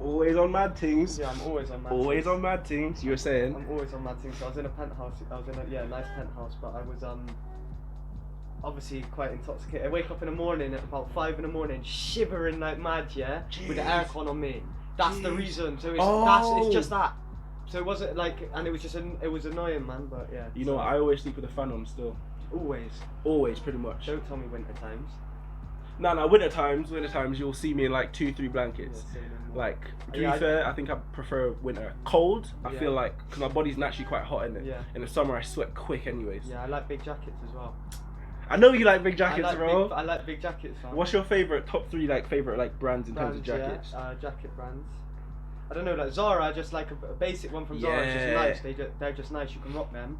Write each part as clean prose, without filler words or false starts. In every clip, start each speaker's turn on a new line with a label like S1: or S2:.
S1: Always on mad things.
S2: Yeah, I'm always on mad
S1: Always
S2: things.
S1: on mad things. You were saying.
S2: I'm always on mad things. So I was in a penthouse. I was in a nice penthouse, but I was obviously quite intoxicated. I wake up in the morning at about 5 in the morning, shivering like mad, yeah, with the aircon on me. That's the reason. So it's just that. So it wasn't like, and it was annoying, man. But yeah.
S1: You know, I always sleep with the fan on still.
S2: Always,
S1: pretty much.
S2: Don't tell me winter times.
S1: No, winter times you'll see me in like 2-3 blankets.
S2: Yeah,
S1: like, to be fair, I think I prefer winter. Cold, I feel like, because my body's naturally quite hot in it.
S2: Yeah.
S1: In the summer, I sweat quick anyways.
S2: Yeah, I like big jackets as well.
S1: I know you like big jackets, bro.
S2: I like big jackets, man.
S1: What's your top 3 favorite brands in terms of jackets?
S2: Yeah, jacket brands. I don't know, like Zara, just like a basic one from Zara, is just nice. They're just nice. You can rock them.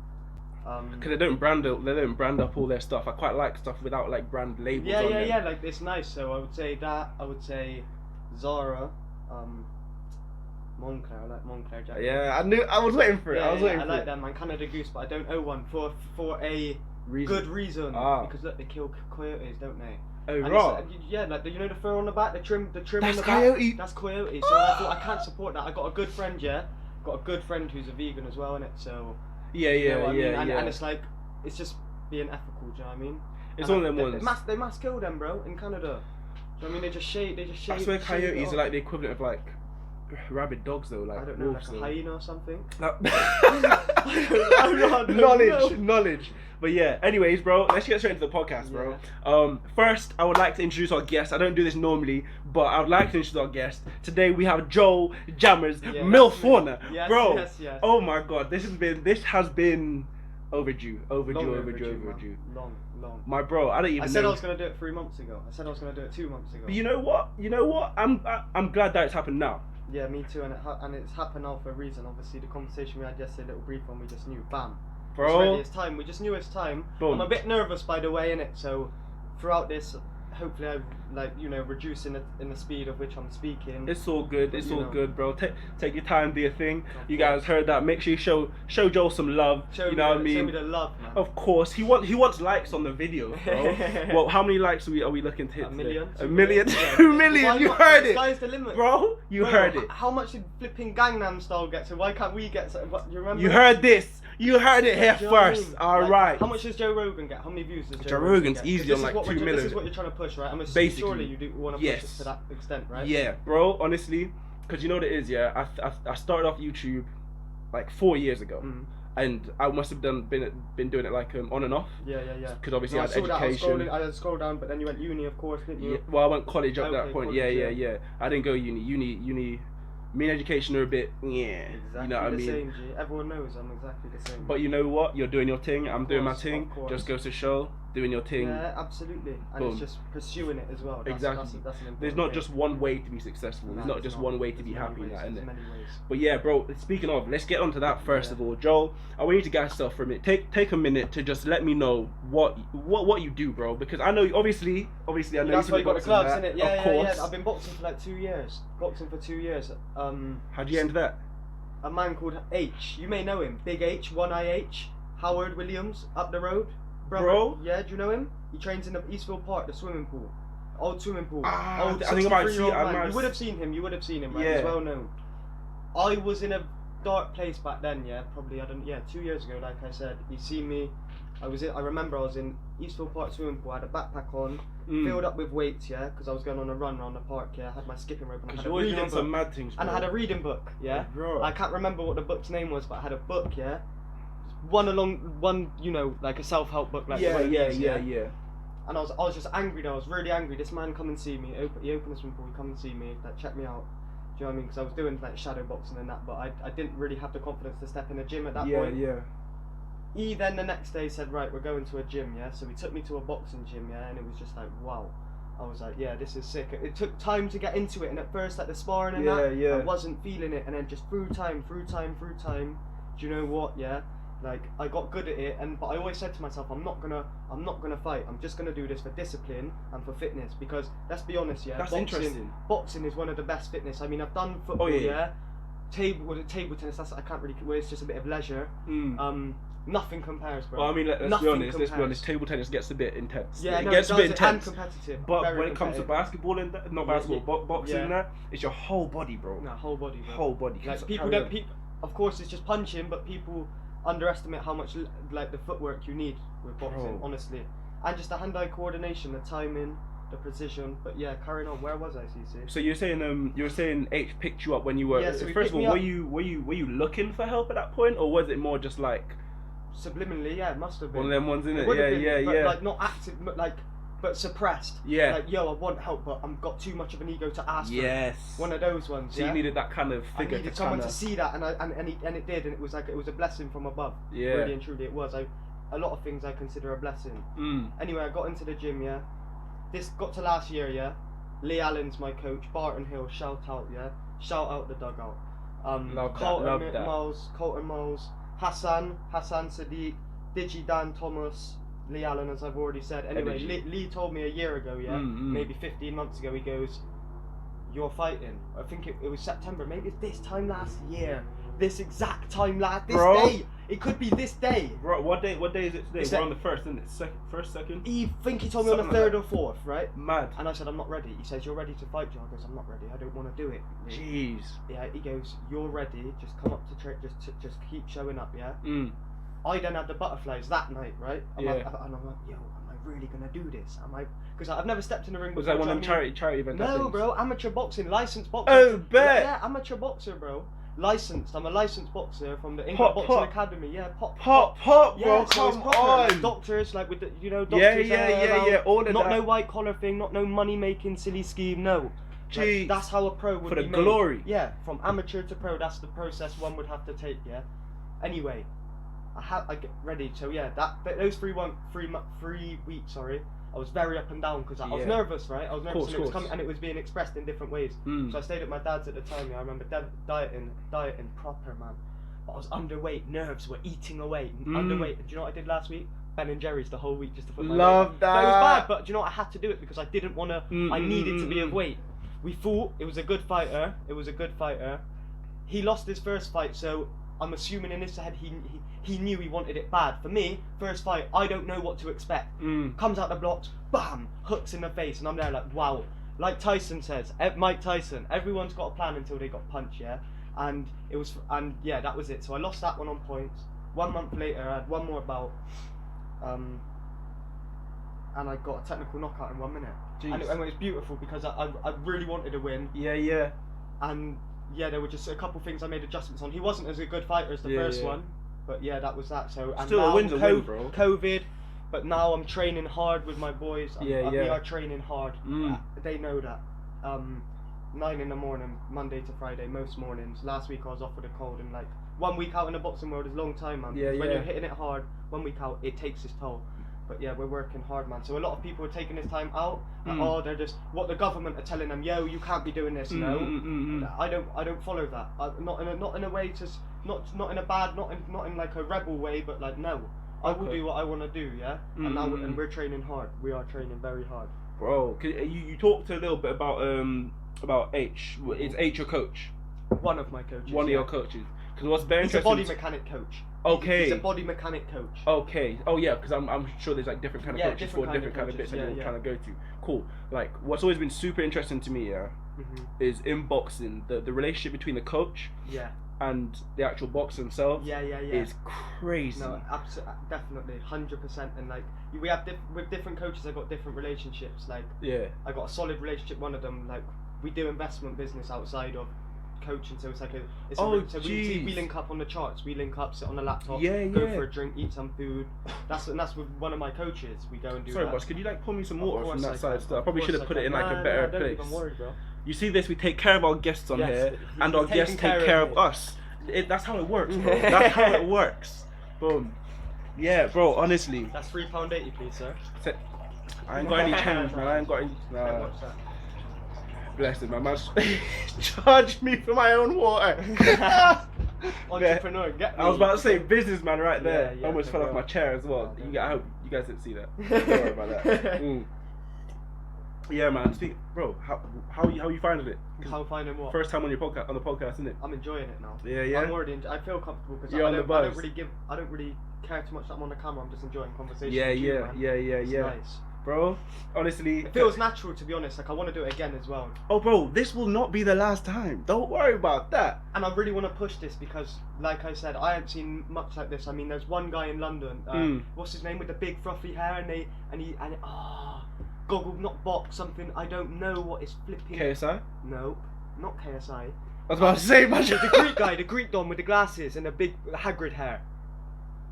S1: Because they don't brand up all their stuff. I quite like stuff without like brand labels on them.
S2: Yeah, like it's nice. So I would say that. I would say Zara, Moncler. I like Moncler jackets.
S1: Yeah, I was waiting for it. I
S2: like them, man. Canada Goose, but I don't own one for a good reason. Because look, they kill coyotes, don't they?
S1: Oh, right.
S2: Yeah, like you know the fur on the back, the trim
S1: That's
S2: on the
S1: coyote.
S2: back. That's coyote. So I thought I can't support that. I got a good friend, who's a vegan as well, innit? So. And it's like, it's just being ethical, do you know what I mean?
S1: It's one of them ones.
S2: They mass kill them, bro, in Canada. Do you know what I mean? They just shave.
S1: I swear coyotes are like the equivalent of like rabid dogs though, like
S2: I don't know,
S1: wolves,
S2: like a hyena or something.
S1: Knowledge. But yeah, anyways, bro, let's get straight into the podcast, bro. First, I would like to introduce our guest. I don't do this normally, but I would like to introduce our guest. Today we have Joel Jammers Milforner.
S2: Yes,
S1: bro.
S2: Yes.
S1: Oh my god, this has been overdue.
S2: Long.
S1: My bro, I don't even know.
S2: I said I was gonna do it 3 months ago. I said I was gonna do it 2 months ago.
S1: But you know what? I'm glad that it's happened now.
S2: Yeah, me too, and it's happened now for a reason. Obviously, the conversation we had yesterday, a little brief one, we just knew, bam.
S1: Bro.
S2: It's time. We just knew it's time.
S1: Boom.
S2: I'm a bit nervous, by the way, innit? So, throughout this, hopefully I'm reducing in the speed of which I'm speaking.
S1: It's all good. It's all good, bro. Take your time, do your thing. You guys heard that. Make sure you show Joel some love. You know what I mean?
S2: Show me the love, man.
S1: Of course, he wants likes on the video, bro. Well, how many likes are we looking to hit?
S2: A million.
S1: A million. 2 million. You heard it.
S2: Sky's the limit,
S1: bro. You heard it.
S2: How much did flipping Gangnam Style get? So why can't we get? What you remember?
S1: You heard this. You heard it here
S2: Do you know what I
S1: first.
S2: mean?
S1: All right.
S2: How much does Joe Rogan get? How many views does
S1: Joe Rogan's
S2: get?
S1: easy on like 2 million.
S2: This is what you're trying to push, right? I'm assuming
S1: Basically,
S2: surely you do want to push it to that extent, right?
S1: Yeah, bro. Honestly, because you know what it is. Yeah, I started off YouTube like 4 years ago. And I must have been doing it like on and off.
S2: Yeah.
S1: Because obviously I had education.
S2: I had scrolled down, but then you went uni, of course, didn't you?
S1: Yeah, well, I went college at that point.
S2: College,
S1: Yeah. I didn't go uni. Me and education are a bit,
S2: Exactly
S1: you know what I mean?
S2: Same, G. Everyone knows I'm exactly the same.
S1: But you know what? You're doing your thing. I'm doing my thing. Just goes to show, doing your thing.
S2: Yeah, absolutely. And it's just pursuing it as well.
S1: Exactly.
S2: That's an
S1: There's not just one way to be successful. There's not just one way to be happy.
S2: There's many ways.
S1: But yeah, bro. Speaking of, let's get onto that first of all. Joel, I want you to gas yourself for a minute. Take a minute to just let me know what you do, bro. Because I know, obviously, I know.
S2: That's why you got the gloves, innit? Yeah,
S1: of course.
S2: I've been boxing for like 2 years. Boxing for 2 years.
S1: How'd you get into that?
S2: A man called H. You may know him. Big H, One Eye H. Howard Williams, up the road. Brother.
S1: Bro?
S2: Yeah, do you know him? He trains in the Eastville Park, the swimming pool. Old swimming pool.
S1: I think I might see it.
S2: You would have seen him, right?
S1: Yeah.
S2: He's well known. I was in a dark place back then, probably 2 years ago, like I said. He seen me. I remember I was in Eastville Park swimming pool. I had a backpack on, filled up with weights, because I was going on a run around the park. I had my skipping rope and I had a reading book.
S1: Some mad things,
S2: and I had a reading book.
S1: Bro.
S2: I can't remember what the book's name was, but I had a book. One, like a self-help book. Like
S1: yeah.
S2: And I was just angry. I was really angry. This man come and see me. He opened the swimming pool. He come and see me. Like check me out. Do you know what I mean? Because I was doing like shadow boxing and that, but I didn't really have the confidence to step in a gym at that point.
S1: Yeah.
S2: He then the next day said, right, we're going to a gym, so he took me to a boxing gym, and it was just like, wow. I was like, yeah, this is sick. It took time to get into it, and at first, like the sparring and I wasn't feeling it, and then just through time, do you know what, like, I got good at it, but I always said to myself, I'm not gonna fight, I'm just gonna do this for discipline and for fitness, because, let's be honest,
S1: That's interesting.
S2: Boxing is one of the best fitness. I mean, I've done football, table tennis, I can't really, it's just a bit of leisure, Nothing compares, bro.
S1: Well, I mean, let's be honest. Let's be honest. Table tennis gets a bit intense.
S2: Yeah,
S1: it gets a bit intense.
S2: And competitive.
S1: But when it comes to basketball and not basketball, boxing and that, it's your whole body, bro.
S2: No, whole body, bro.
S1: Whole body.
S2: Like people don't. Of course, it's just punching, but people underestimate how much like the footwork you need with boxing, honestly, and just the hand-eye coordination, the timing, the precision. But yeah, carrying on. Where was I, CC?
S1: So you're saying H picked you up when you were.
S2: Yeah, so
S1: first of all, were you looking for help at that point, or was it more just like
S2: subliminally? Yeah, it must have been
S1: one of them ones, innit?
S2: Yeah. Like not active, but suppressed.
S1: Yeah.
S2: Like, yo, I want help, but I've got too much of an ego to ask for.
S1: Yes.
S2: One of those ones.
S1: So you needed that kind of figure.
S2: I needed someone to see that, and it did, and it was a blessing from above.
S1: Yeah.
S2: Really and truly, it was. A lot of things I consider a blessing. Anyway, I got into the gym. Yeah. This got to last year. Yeah. Lee Allen's my coach. Barton Hill, shout out. Yeah. Shout out the dugout. Colton Miles, Hassan Sadiq, Digi Dan Thomas, Lee Allen, as I've already said. Anyway, Lee told me a year ago, maybe 15 months ago, he goes, "You're fighting." I think it was September, maybe it's this time last year. This exact time this day. It could be this day.
S1: Bro, what day is it today? We're on the 1st, isn't it? First, second?
S2: He told me on the 3rd or 4th, right?
S1: Mad.
S2: And I said, "I'm not ready." He says, "You're ready to fight, Joe?" I goes, "I'm not ready. I don't want to do it."
S1: Jeez.
S2: Yeah, he goes, "You're ready. Just come up to train. Just keep showing up, yeah?" I then had the butterflies that night, right? And I'm like, yo, am I really gonna do this? Because I've never stepped in the ring before.
S1: Was that one of them charity events?
S2: No, bro, amateur boxing, licensed boxer.
S1: Oh, bet.
S2: Yeah, amateur boxer, bro. Licensed. I'm a licensed boxer from the England Boxing Academy. Yeah, pop,
S1: bro.
S2: Yeah,
S1: come on.
S2: Doctors, like with the, doctors.
S1: Yeah. All of that.
S2: Not no white collar thing. Not no money making silly scheme. No.
S1: Jeez.
S2: That's how a pro would be
S1: for the glory.
S2: Yeah, from amateur to pro. That's the process one would have to take. Yeah. Anyway. I get ready, so yeah, those 3 weeks, I was very up and down because I was nervous, right? I was nervous, and it was coming, and it was being expressed in different ways. So I stayed at my dad's at the time. Yeah, I remember dieting proper, man. But I was underweight, nerves were eating away, underweight. Do you know what I did last week? Ben and Jerry's the whole week just to put my
S1: weight.
S2: That. It was bad, but do you know what? I had to do it because I didn't want to. I needed to be of weight. We fought. It was a good fighter. He lost his first fight, so I'm assuming in his head he knew he wanted it bad. For me, first fight, I don't know what to expect. Comes out the blocks, bam, hooks in the face, and I'm there like, wow. Like Tyson says, Mike Tyson, everyone's got a plan until they got punched, yeah? And that was it. So I lost that one on points. 1 month later, I had one more bout, and I got a technical knockout in 1 minute. And it was beautiful because I really wanted to win.
S1: Yeah.
S2: And yeah, there were just a couple things I made adjustments on. He wasn't as a good fighter as the first one, but yeah, that was that. So and
S1: still
S2: now
S1: a win's a win, bro.
S2: COVID, but now I'm training hard with my boys. We are training hard. They know that. 9 in the morning, Monday to Friday, most mornings. Last week I was off with a cold, and like 1 week out in the boxing world is a long time, man. When you're hitting it hard, 1 week out, it takes its toll. But yeah, we're working hard, man. So a lot of people are taking this time out. They're just what the government are telling them. Yo, you can't be doing this. No, I don't follow that. Not in a way not in a bad, not in like a rebel way, but like no, I will do what I want to do. Yeah, and we're training hard. We are training very hard.
S1: Bro, you talked a little bit about H. Is H your coach?
S2: One of my coaches.
S1: One of your coaches. Because what's very
S2: interesting.
S1: He's
S2: a body mechanic coach.
S1: Okay.
S2: He's a body mechanic coach.
S1: Okay. Oh yeah, because I'm sure there's like different kind of coaches for different kind of bits that you're trying to go to. Cool. Like what's always been super interesting to me, is in boxing the relationship between the coach. And the actual boxer themselves. Is crazy.
S2: No, absolutely, definitely, 100%. And like we have with different coaches, I've got different relationships. Like I got a solid relationship. One of them, like we do investment business outside of coaching, so it's like we link up on the charts. We link up, sit on the laptop, go for a drink, eat some food. That's with one of my coaches. We go and do.
S1: Sorry, boss. Could you like pour me some water from that side? I probably should have put it in like a better place.
S2: Don't even worry, bro.
S1: You see this? We take care of our guests on here, and our guests take care of us. That's how it works, bro. That's how it works. Boom. Yeah, bro. Honestly.
S2: That's £3.80, please, sir.
S1: I ain't got any change, man. I ain't got any. Bless him, man. Charge me for my own water.
S2: Entrepreneur, get me.
S1: I was about to say businessman right there. I almost fell off my chair as well. I hope you guys didn't see that. Don't worry about that. Yeah, man. Bro, how you finding it?
S2: How finding what?
S1: First time on the podcast, isn't it?
S2: I'm enjoying it now.
S1: Yeah.
S2: I'm already. I feel comfortable because I don't really care too much that I'm on the camera. I'm just enjoying conversation.
S1: Yeah.
S2: It's nice.
S1: Bro, honestly,
S2: it feels natural, to be honest. Like, I want to do it again as well.
S1: Oh, bro, this will not be the last time. Don't worry about that.
S2: And I really want to push this because, like I said, I haven't seen much like this. I mean, there's one guy in London. What's his name, with the big fluffy hair, and Goggle, not Box, something. I don't know what is flipping.
S1: KSI?
S2: Nope, not KSI.
S1: I was about to say, man.
S2: The Greek guy, the Greek Don with the glasses and the big Hagrid hair,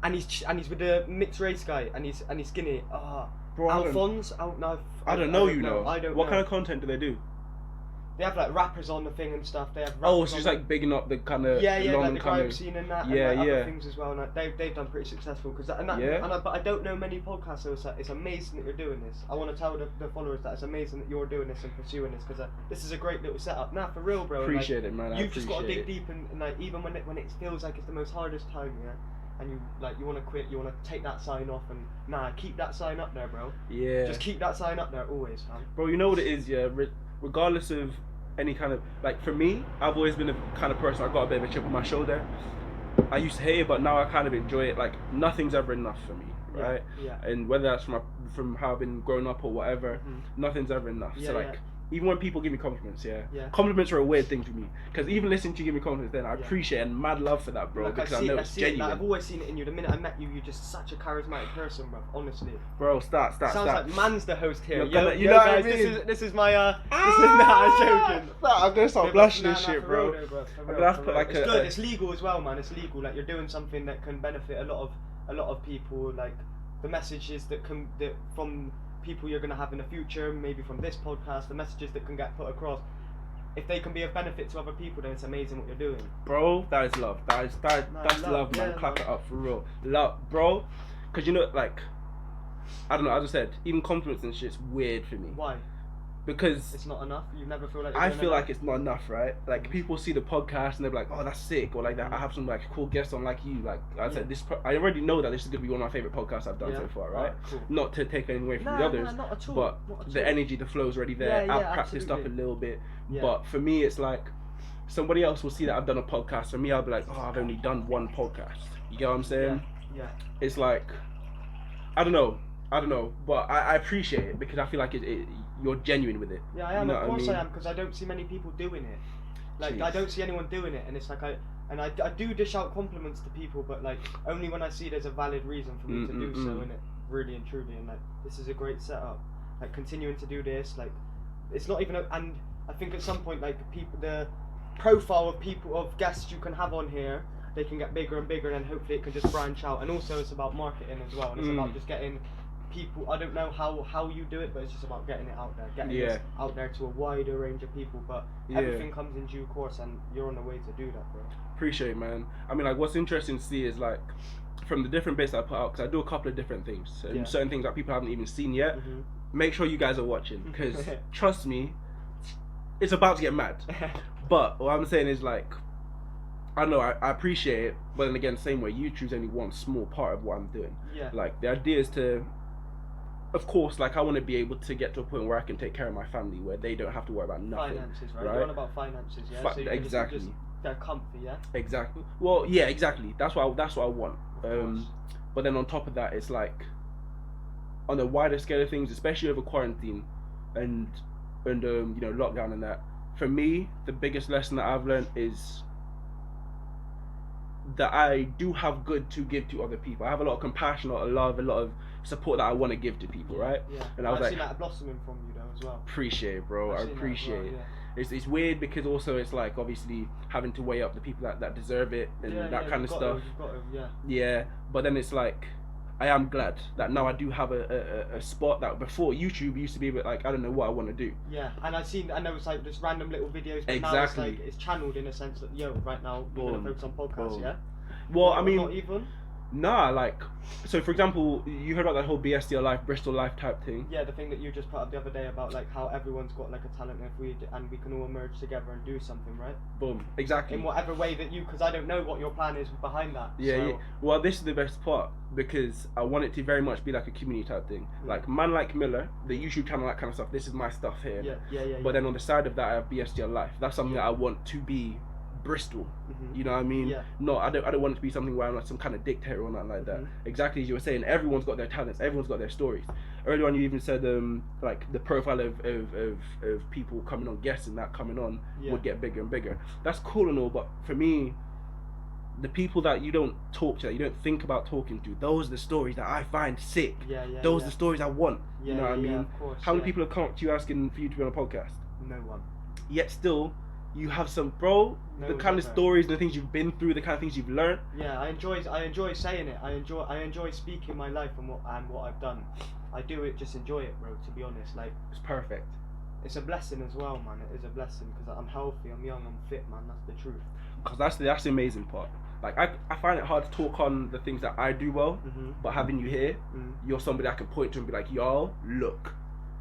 S2: and he's with the mixed race guy, and he's skinny.
S1: Bro,
S2: Alphonse?
S1: I don't know.
S2: I don't know.
S1: What kind of content do they do?
S2: They have like rappers on the thing and stuff. They have
S1: so it's like bigging up the kind of
S2: like the crime scene and that, and other things as well. And like, they've done pretty successful but I don't know many podcasts. So it's amazing that you're doing this. I want to tell the followers that it's amazing that you're doing this and pursuing this because this is a great little setup. Nah, for real, bro.
S1: Appreciate it, man.
S2: You've just got to dig deep and like even when it feels like it's the most hardest time, yeah. And you want to quit, you want to take that sign off, and keep that sign up there, bro.
S1: Yeah.
S2: Just keep that sign up there always, man.
S1: Bro, you know what it is, yeah. Regardless of any kind of for me, I've always been the kind of person. I got a bit of a chip on my shoulder. I used to hate it, but now I kind of enjoy it. Like nothing's ever enough for me, right?
S2: Yeah.
S1: And whether that's from how I've been growing up or whatever, nothing's ever enough.
S2: Yeah,
S1: so even when people give me compliments, compliments are a weird thing to me. Because even listening to you give me compliments, then I appreciate and mad love for that, bro.
S2: Like,
S1: because I know it's genuine.
S2: I've always seen it in you. The minute I met you, you're just such a charismatic person, bro. Honestly.
S1: Bro, start.
S2: Sounds like man's the host here.
S1: You know
S2: guys,
S1: what I mean?
S2: This is my I'm joking.
S1: I'm gonna start blushing and shit, bro.
S2: I'm gonna have to put like it's good. It's legal as well, man. It's legal. Like you're doing something that can benefit a lot of people. Like the messages that from people you're going to have in the future, maybe from this podcast, the messages that can get put across, if they can be of benefit to other people, then it's amazing what you're doing.
S1: Bro, that is love. That's love, man. Clap it up for real. Love, bro. Because like, I don't know, as I said, even compliments and shit's weird for me.
S2: Why?
S1: Because
S2: it's not enough. You never feel like
S1: I feel like it's not enough, right? Like people see the podcast and they're like, "Oh, that's sick," or like that. I have some like cool guests on, like you. Like I said, I already know that this is gonna be one of my favorite podcasts I've done so far, right?
S2: Cool.
S1: Not to take anything away from the others,
S2: not at all.
S1: But the energy, the flow's already there. I've practiced up a little bit, but for me, it's like somebody else will see that I've done a podcast. For me, I'll be like, "Oh, I've only done one podcast." You get what I'm saying?
S2: Yeah.
S1: It's like, I don't know, but I appreciate it because I feel like you're genuine with it.
S2: Yeah, I am. Of course I am, because I don't see many people doing it. Like I don't see anyone doing it, and it's like I do dish out compliments to people, but like only when I see there's a valid reason for me to do so, innit? Really and truly, and like this is a great setup. Like continuing to do this, like it's not even and I think at some point like the profile of guests you can have on here, they can get bigger and bigger, and then hopefully it can just branch out. And also it's about marketing as well, and it's about just getting people. I don't know how you do it, but it's just about getting it out there, getting this out there to a wider range of people. But everything comes in due course, and you're on the way to do that, bro.
S1: Appreciate it, man. I mean, like, what's interesting to see is like from the different bits I put out, because I do a couple of different things, and certain things that people haven't even seen yet. Make sure you guys are watching, because trust me, it's about to get mad. But what I'm saying is like, I know I appreciate it, but then again, same way, YouTube's only one small part of what I'm doing.
S2: Yeah.
S1: Like the idea is to, of course, like I want to be able to get to a point where I can take care of my family, where they don't have to worry about nothing.
S2: Finances, right? You're on about finances, yeah. So
S1: exactly.
S2: They're comfy, yeah.
S1: Exactly. Well, yeah, exactly. That's what I want. But then on top of that, it's like on a wider scale of things, especially over quarantine and lockdown and that. For me, the biggest lesson that I've learned is that I do have good to give to other people. I have a lot of compassion, a lot of love, a lot of support that I want to give to people, right?
S2: Yeah.
S1: And
S2: I've seen that blossoming from you though as well.
S1: Appreciate it, bro. I appreciate it.
S2: Yeah.
S1: It's weird because also it's like obviously having to weigh up the people that deserve it and that kind of stuff. Yeah, but then it's like I am glad that now I do have a spot that before YouTube used to be a bit like I don't know what I want to do.
S2: Yeah, and there was like just random little videos, but now it's like it's channeled in a sense that right now we're gonna focus on podcasts, yeah.
S1: Well, I mean,
S2: not even.
S1: Nah, like, so for example, you heard about that whole BSDL Life, Bristol Life type thing.
S2: Yeah, the thing that you just put up the other day about like how everyone's got like a talent and we can all merge together and do something, right?
S1: Boom, exactly.
S2: In whatever way that because I don't know what your plan is behind that.
S1: Yeah,
S2: so.
S1: yeah. Well, this is the best part because I want it to very much be like a community type thing. Like man like Miller, the YouTube channel, that kind of stuff. This is my stuff here.
S2: Yeah.
S1: But then on the side of that, I have BSDL Life. That's something that I want to be Bristol. You know what I mean?
S2: Yeah.
S1: No, I don't want it to be something where I'm like some kind of dictator or nothing like that. Exactly as you were saying, everyone's got their talents, everyone's got their stories. Earlier on you even said like the profile of people coming on, guests and that coming on would get bigger and bigger. That's cool and all, but for me, the people that you don't talk to, that you don't think about talking to, those are the stories that I find sick. Those are the stories I want. You know what I mean?
S2: Of course,
S1: How many people have come up to you asking for you to be on a podcast?
S2: No one.
S1: Yet still, you have some, bro, the kind of stories and the things you've been through, the kind of things you've learned.
S2: Yeah, I enjoy saying it. I enjoy speaking my life and what I've done. I do it, just enjoy it, bro. To be honest, like
S1: it's perfect.
S2: It's a blessing as well, man. It is a blessing because I'm healthy, I'm young, I'm fit, man. That's the truth.
S1: Because that's the amazing part. Like I find it hard to talk on the things that I do well, but having you here, you're somebody I can point to and be like, yo, look,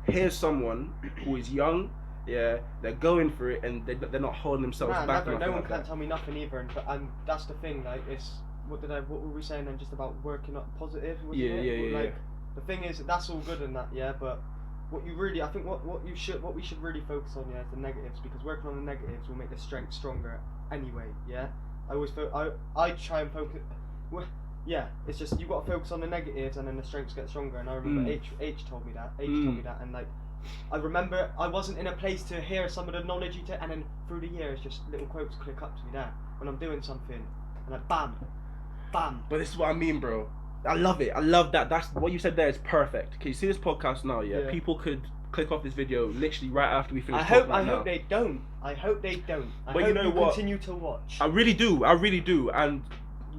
S1: here's someone who is young. Yeah, they're going for it and they're not holding themselves back.
S2: Never. No one can tell me nothing either. And that's the thing. Like, it's what were we saying then? Just about working up positive.
S1: Yeah.
S2: Like, the thing is, that's all good and that. Yeah, but what you really, I think, what we should really focus on, yeah, is the negatives, because working on the negatives will make the strength stronger anyway. Yeah, I try and focus. Well, yeah, it's just you got to focus on the negatives and then the strengths get stronger. And I remember H told me that. Told me that, and like. I remember I wasn't in a place to hear some of the knowledge you take, and then through the years, just little quotes click up to me there when I'm doing something, and like bam, bam.
S1: But this is what I mean, bro. I love it. I love that. That's what you said there is perfect. Can you see this podcast now? Yeah. People could click off this video literally right after we finish.
S2: I hope they don't. I hope
S1: you know what?
S2: Continue to watch.
S1: I really do, and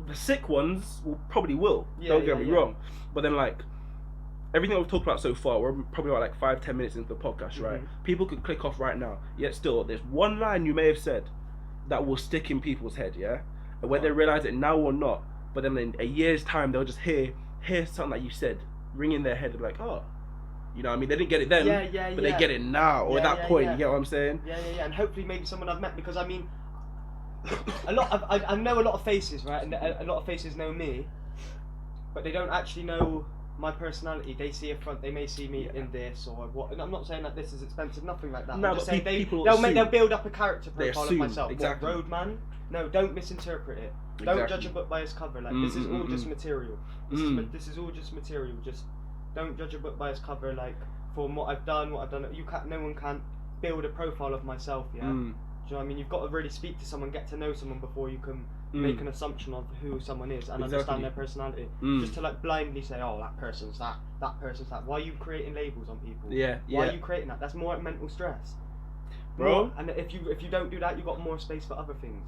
S1: the sick ones will. Don't get me wrong, but then like. Everything we've talked about so far, we're probably about like 5-10 minutes into the podcast, right? People could click off right now. Yet still, there's one line you may have said that will stick in people's head, yeah? And whether they realise it now or not, but then in a year's time, they'll just hear something that you said ring in their head. They're like, oh, you know what I mean? They didn't get it then, but they get it now, or at that point, you get what I'm saying?
S2: Yeah. And hopefully maybe someone I've met, because I mean, I know a lot of faces, right? And a lot of faces know me, but they don't actually know my personality. They see a front. They may see me in this or what. And I'm not saying that this is expensive. Nothing like that.
S1: No,
S2: I'm just
S1: but
S2: saying they'll build up a character profile of myself.
S1: Exactly.
S2: What, roadman? No, don't misinterpret it. Don't judge a book by its cover. Like this is all just material. This is all just material. Just don't judge a book by its cover. Like from what I've done, you can't. No one can build a profile of myself. Yeah. Do you know what I mean? You've got to really speak to someone, get to know someone before you can make an assumption of who someone is and understand their personality. Just to like blindly say, oh, that person's that person's that. Why are you creating labels on people? Why are you creating that? That's more mental stress,
S1: bro.
S2: And if you don't do that, you've got more space for other things.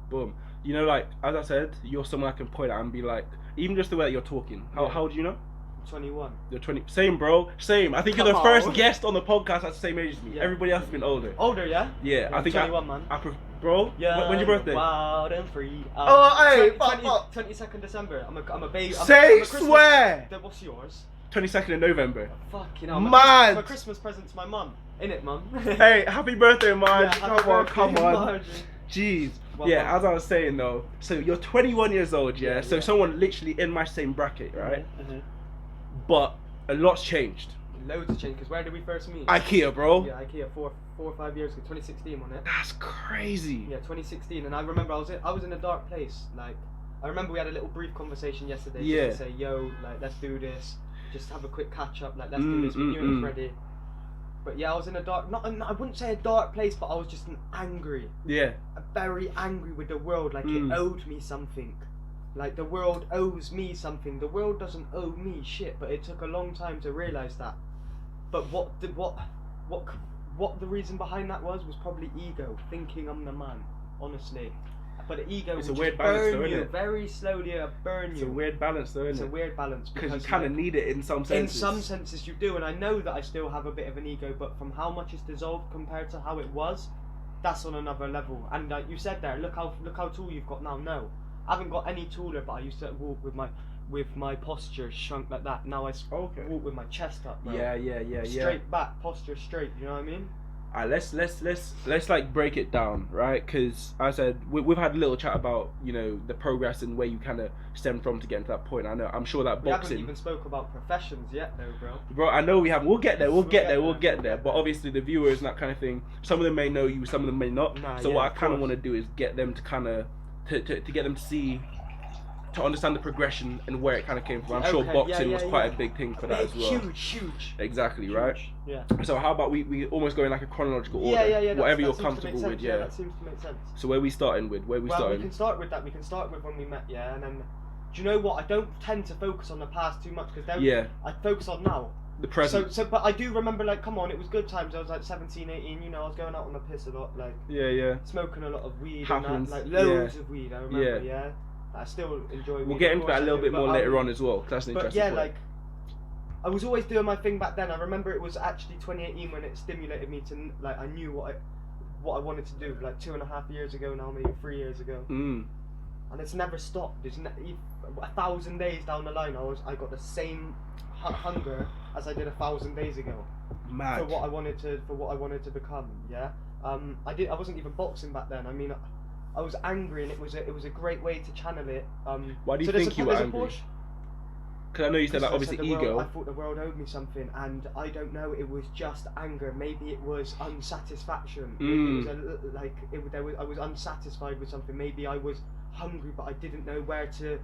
S1: Boom. You know, like as I said, you're someone I can point at and be like, even just the way that you're talking. How old do you know?
S2: 21.
S1: You're 20. Same, bro. Same. I think you're the first guest on the podcast that's the same age as me. Everybody else has been older.
S2: Older, yeah?
S1: Yeah, I think
S2: 21, man.
S1: Bro,
S2: yeah,
S1: when's your birthday?
S2: Wild and free. 22nd December. I'm a baby.
S1: Swear!
S2: What's yours?
S1: 22nd of November.
S2: Fucking hell.
S1: Man!
S2: My Christmas present to my mum. Innit, mum?
S1: Hey, happy birthday, man.
S2: Yeah,
S1: come on. Jeez. Yeah, as I was saying though, so you're 21 years old, yeah? So someone literally in my same bracket, right? But a lot's changed.
S2: Loads have changed, because where did we first meet?
S1: IKEA, bro.
S2: Yeah, IKEA 4 or 5 years ago, 2016, wasn't it?
S1: That's crazy.
S2: Yeah, 2016, and I remember I was in a dark place. Like, I remember we had a little brief conversation yesterday. Just to say, yo, like, let's do this. Just have a quick catch up. Like, let's do this. We knew it was ready. But yeah, I was in a dark. I wouldn't say a dark place, but I was just angry.
S1: Yeah.
S2: Very angry with the world. Like it owed me something. Like the world owes me something. The world doesn't owe me shit, but it took a long time to realise that. But what the reason behind that was probably ego, thinking I'm the man, honestly. But the ego will just burn you very slowly. Burn you.
S1: It's a weird balance, though, isn't it?
S2: It's a weird balance
S1: because you kind of need it in some senses.
S2: In some senses, you do, and I know that I still have a bit of an ego, but from how much it's dissolved compared to how it was, that's on another level. And like you said there, look how tall you've got now. No, I haven't got any taller, but I used to walk with my posture shrunk like that. Now I walk with my chest up, bro.
S1: Yeah.
S2: Straight back, posture straight. You know what I mean?
S1: Alright, let's like break it down, right? Because I said we've had a little chat about, you know, the progress and where you kind of stem from to get to that point. I'm sure that
S2: we
S1: boxing.
S2: haven't even spoke about professions yet, though, bro.
S1: Bro, I know we haven't. We'll get there. We'll get there. But obviously, the viewers and that kind of thing. Some of them may know you. Some of them may not. So what I kind of want to do is get them to kind of to get them to see. To understand the progression and where it kind of came from. I'm sure boxing was quite a big thing for that as well.
S2: Huge.
S1: Exactly,
S2: huge.
S1: Right?
S2: Yeah.
S1: So how about we almost go in like a chronological order?
S2: Yeah.
S1: Whatever you're comfortable with,
S2: Yeah, that seems to make sense.
S1: So where we starting with?
S2: We can start with that. We can start with when we met, yeah, and then. Do you know what? I don't tend to focus on the past too much because I focus on now.
S1: The present.
S2: So, but I do remember, like, come on, it was good times. I was like 17, 18, you know, I was going out on the piss a lot, like.
S1: Yeah.
S2: Smoking a lot of weed
S1: Happens.
S2: and that, like loads of weed. I remember, yeah. I still enjoy weed.
S1: We'll get into that a little bit more later on as well, because that's an interesting point.
S2: Like, I was always doing my thing back then. I remember it was actually 2018 when it stimulated me to, like, I knew what I wanted to do, like 2.5 years ago now, maybe 3 years ago. And it's never stopped. It's 1,000 days down the line, I got the same hunger as I did 1,000 days ago.
S1: Mad.
S2: For what I wanted to become, yeah. I wasn't even boxing back then. I mean, I was angry, and it was a great way to channel it.
S1: Why do you think you were angry? Because I know you said that obviously ego.
S2: I thought the world owed me something, and I don't know. It was just anger. Maybe it was unsatisfaction. Maybe it was I was unsatisfied with something. Maybe I was hungry, but I didn't know where to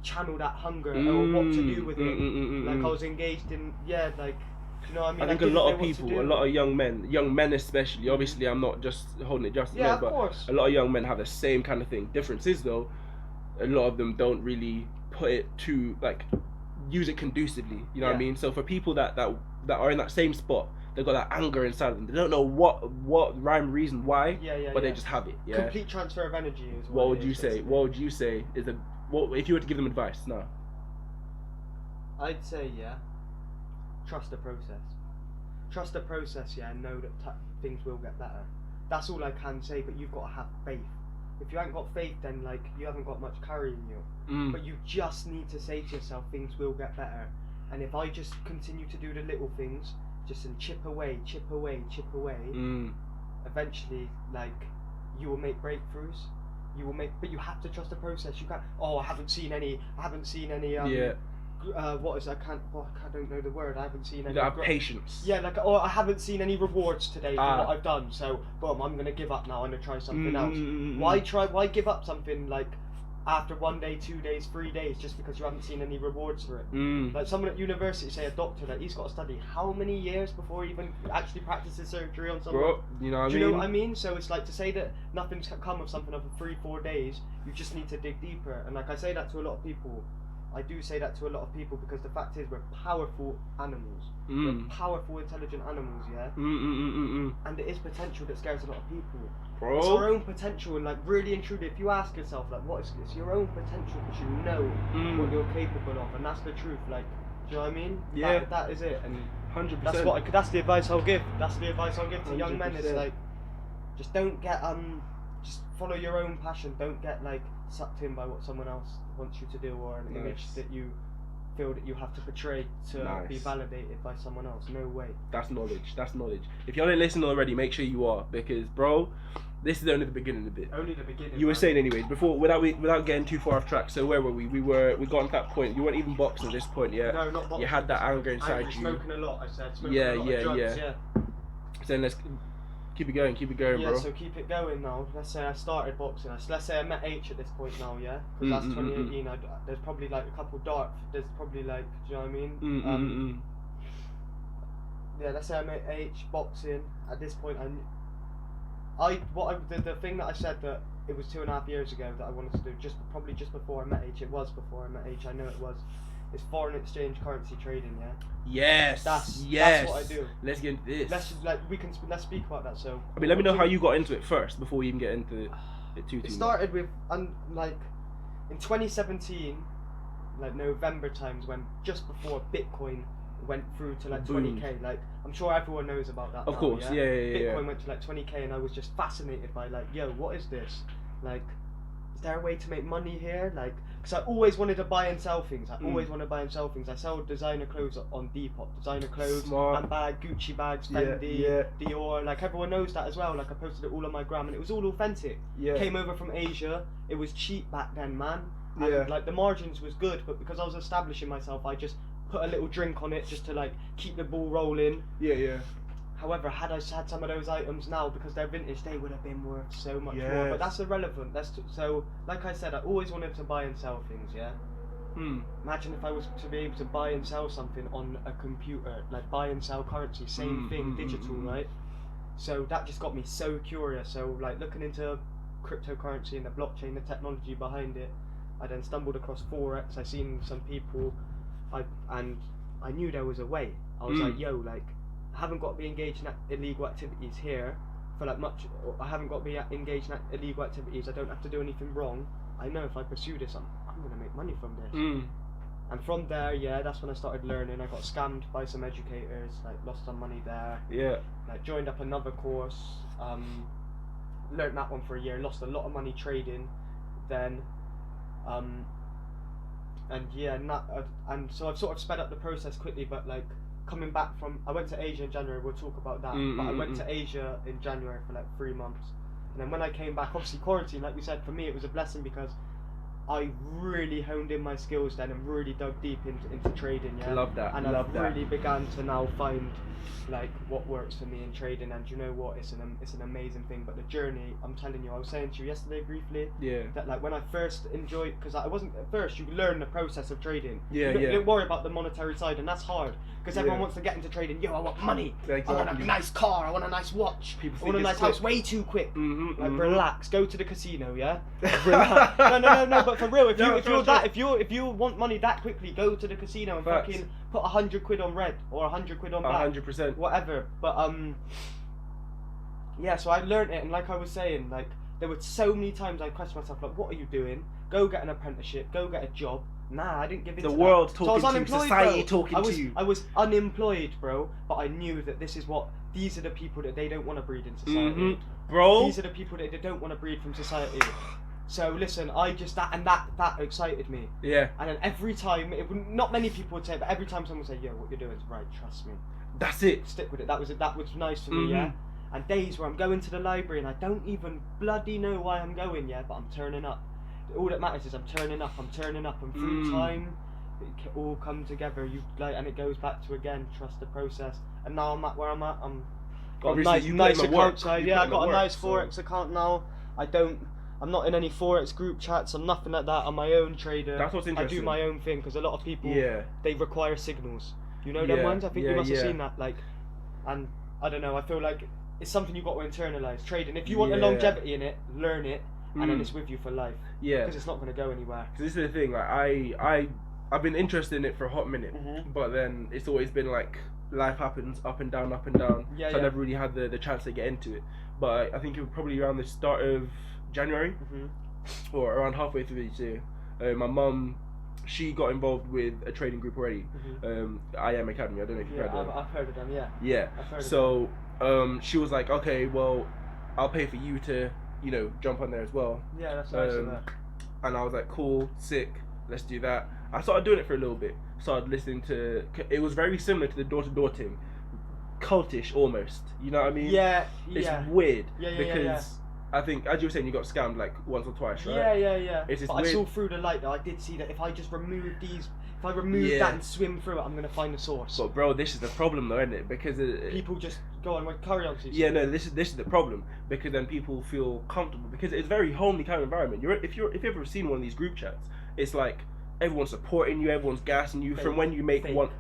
S2: channel that hunger or what to do with it. Like I was engaged in like. You know what I mean?
S1: I think a lot of people, a lot of young men especially, obviously I'm not just holding it just to men, but
S2: course.
S1: A lot of young men have the same kind of thing. Difference is though, a lot of them don't really put it to, like, use it conducively, you know what I mean? So for people that are in that same spot, they've got that anger inside of them. They don't know what rhyme, reason, why, but they just have it. Yeah.
S2: Complete transfer of energy is
S1: what would you say? What would you say is what if you were to give them advice now?
S2: I'd say trust the process. Trust the process, and know that things will get better. That's all I can say, but you've got to have faith. If you haven't got faith, then, like, you haven't got much carrying you. But you just need to say to yourself, things will get better. And if I just continue to do the little things, just and chip away, eventually, like, you will make breakthroughs. But you have to trust the process. You can't. Oh, I haven't seen any. What is I don't know the word. I haven't seen any.
S1: You have patience.
S2: Yeah, like, I haven't seen any rewards today for what I've done. So, boom, I'm gonna give up now. I'm gonna try something else. Why give up something like after 1 day, 2 days, 3 days just because you haven't seen any rewards for it? Like someone at university, say a doctor, that he's got to study how many years before he even actually practices surgery on someone?
S1: Bro, you know what I mean?
S2: Do you know what I mean? So it's like to say that nothing's come of something over 3-4 days. You just need to dig deeper. And like I say that to a lot of people. I do say that to a lot of people because the fact is we're powerful animals. We're powerful, intelligent animals, yeah? And it is potential that scares a lot of people.
S1: Bro.
S2: It's our own potential, and, like, really and truly, if you ask yourself, like, what is this? Your own potential, because you know what you're capable of, and that's the truth, like, do you know what I mean?
S1: Yeah.
S2: That is it, and
S1: 100%.
S2: That's the advice I'll give. That's the advice I'll give to young men, is, like, just don't get, just follow your own passion, don't get, like, sucked in by what someone else wants you to do, or an image that you feel that you have to portray to be validated by someone else. No way.
S1: That's knowledge. If you're not listening already, make sure you are, because, bro, this is only the beginning of it.
S2: Only the beginning.
S1: You were saying anyways before, without getting too far off track. So where were we? We got to that point. You weren't even boxing at this point yet.
S2: No, not boxing.
S1: You had that anger inside you.
S2: Smoking a lot. I said. Smoking a lot of drugs, yeah.
S1: So then let's keep it going, bro.
S2: Yeah, so keep it going now. Let's say I started boxing. Let's say I met H at this point now, yeah? Because that's 2018. There's probably like a couple there's probably like, do you know what I mean? Yeah, let's say I met H boxing. At this point, the thing that I said that it was 2.5 years ago that I wanted to do, probably just before I met H. It was before I met H. I know it was. It's foreign exchange currency trading, yeah.
S1: Yes.
S2: That's what I do.
S1: Let's get into this.
S2: Let's speak about that. So
S1: I mean, let me know how you got into it first before we even get into it too.
S2: It started with like in 2017, like November times, when just before Bitcoin went through to like 20k. Like, I'm sure everyone knows about that.
S1: Of course, yeah.
S2: Bitcoin went to like 20k, and I was just fascinated by, like, yo, what is this? Like, there a way to make money here? Like, because I always wanted to buy and sell things. I sell designer clothes on Depop. Designer clothes, handbag, Gucci bags, Fendi, Dior. Like, everyone knows that as well. Like, I posted it all on my gram, and it was all authentic. Yeah. Came over from Asia. It was cheap back then, man. And, like, the margins was good, but because I was establishing myself, I just put a little drink on it just to, like, keep the ball rolling. Yeah. However, had I had some of those items now, because they're vintage, they would have been worth so much more. But that's irrelevant. So, like I said, I always wanted to buy and sell things, yeah? Imagine if I was to be able to buy and sell something on a computer, like buy and sell currency, same thing, digital, right? So that just got me so curious. So, like, looking into cryptocurrency and the blockchain, the technology behind it, I then stumbled across Forex. I seen some people, and I knew there was a way. I was like, yo, like, I haven't got to be engaged in illegal activities here for like much. I haven't got to be engaged in illegal activities. I don't have to do anything wrong. I know if I pursue this, I'm gonna make money from this. And from there, that's when I started learning. I got scammed by some educators. Like, lost some money there. Yeah. Like, joined up another course. Learned that one for a year. Lost a lot of money trading. Then, and so I've sort of sped up the process quickly, but like. Coming back from, I went to Asia in January, we'll talk about that, but I went to Asia in January for like 3 months, and then when I came back, obviously quarantine, like we said, for me it was a blessing because I really honed in my skills then and really dug deep into trading,
S1: Love that.
S2: And I really began to now find like what works for me in trading, and you know what, it's an amazing thing. But the journey, I'm telling you, I was saying to you yesterday briefly, that like when I first enjoyed, because I wasn't at first, you learn the process of trading. You don't worry about the monetary side, and that's hard because everyone wants to get into trading. Yo, I want money. Exactly. I want a nice car. I want a nice watch. I want a nice house. Way too quick. Relax. Go to the casino. Yeah. Relax. No. But for real, if you want money that quickly, go to the casino and fucking put 100 quid on red or 100 quid on black.
S1: 100%.
S2: Whatever. But so I learned it, and like I was saying, like there were so many times I questioned myself, like, what are you doing? Go get an apprenticeship. Go get a job. Nah, I didn't give in to
S1: the world
S2: that.
S1: talking
S2: So
S1: to you, society talking to you.
S2: I was unemployed, bro, but I knew that these are the people that they don't want to breed in society.
S1: Bro.
S2: These are the people that they don't want to breed from society. So listen, that excited me. Yeah. And then every time, not many people would say it, but every time someone would say, yo, what you're doing is right, trust me.
S1: That's it.
S2: Stick with it. That was nice for me, yeah? And days where I'm going to the library and I don't even bloody know why I'm going, but I'm turning up. All that matters is I'm turning up, and through time, it can all come together. And it goes back to, again, trust the process. And now I'm at where I'm at. Got a nice account side. I got a nice Forex account now. I'm not in any Forex group chats. I'm nothing like that. I'm my own trader.
S1: That's what's interesting.
S2: I do my own thing because a lot of people they require signals. You know them ones? I think you must have seen that. Like, and I don't know. I feel like it's something you got to internalize. Trading. If you want the longevity in it, learn it, and then it's with you for life. Yeah. Because it's not going to go anywhere.
S1: Because this is the thing. Like I've been interested in it for a hot minute, but then it's always been like life happens up and down. So I never really had the chance to get into it. But I think it was probably around the start of January, or around halfway through each year. My mum, she got involved with a trading group already. IM Academy. I don't know if you've heard of them.
S2: I've heard of them.
S1: Yeah. So she was like, okay, well, I'll pay for you to, jump on there as well.
S2: Yeah, that's nice of her.
S1: And I was like, cool, sick, let's do that. I started doing it for a little bit. Started listening to. It was very similar to the door-to-door thing, cultish almost. You know what I mean?
S2: Yeah.
S1: It's weird because. I think, as you were saying, you got scammed like once or twice, right?
S2: Yeah. But I saw through the light though. I did see that if I just remove that and swim through it, I'm gonna find the source.
S1: But bro, this is the problem though, isn't it? Because
S2: people just go on, carry on.
S1: This is the problem, because then people feel comfortable because it's a very homely kind of environment. If you've ever seen one of these group chats, it's like everyone's supporting you, everyone's gassing you from when you make one.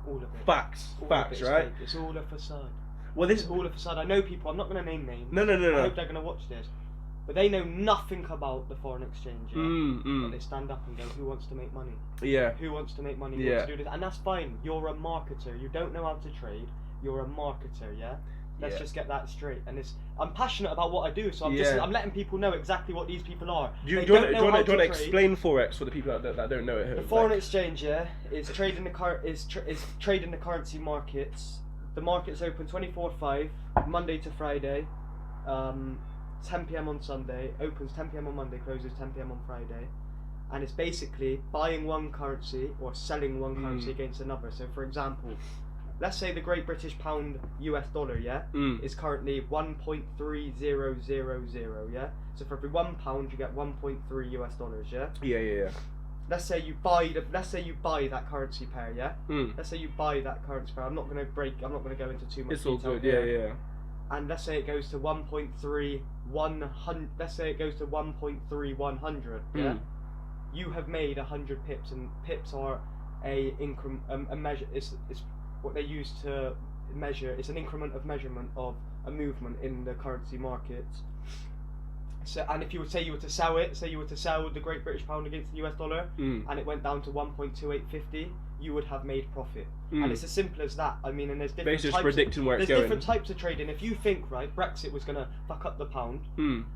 S2: All of it.
S1: Facts, right?
S2: Fake. It's all a facade.
S1: Well, this
S2: is all a facade. I know people. I'm not going to name names.
S1: No.
S2: I hope they're going to watch this, but they know nothing about the foreign exchange. But they stand up and go, "Who wants to make money? Who wants to make money? Who wants to do this?" And that's fine. You're a marketer. You don't know how to trade. You're a marketer. Let's just get that straight. And I'm passionate about what I do, so I'm letting people know exactly what these people are.
S1: Do you want to explain Forex for the people that don't know it?
S2: The foreign exchange, is trading trading the currency markets. The market's open 24/5, Monday to Friday, 10 p.m. on Sunday, opens 10 p.m. on Monday, closes 10 p.m. on Friday. And it's basically buying one currency or selling one currency against another. So for example, let's say the Great British Pound US dollar, is currently 1.3000, yeah? So for every £1 you get 1.3 US dollars, yeah?
S1: Yeah.
S2: Let's say you buy that currency pair, yeah? Let's say you buy that currency pair. I'm not gonna go into too much detail.
S1: It's all good,
S2: yeah. And let's say it goes to 1.3100. Let's say it goes to 1.3100, yeah? You have made 100 pips, and pips are a measure. It's what they use to measure. It's an increment of measurement of a movement in the currency markets. So, and if you were to sell the Great British Pound against the US dollar, and it went down to 1.2850, you would have made profit. And it's as simple as that. I mean, and there's different
S1: types. Predicting where it's going.
S2: There's different types of trading. If you think Brexit was gonna fuck up the pound,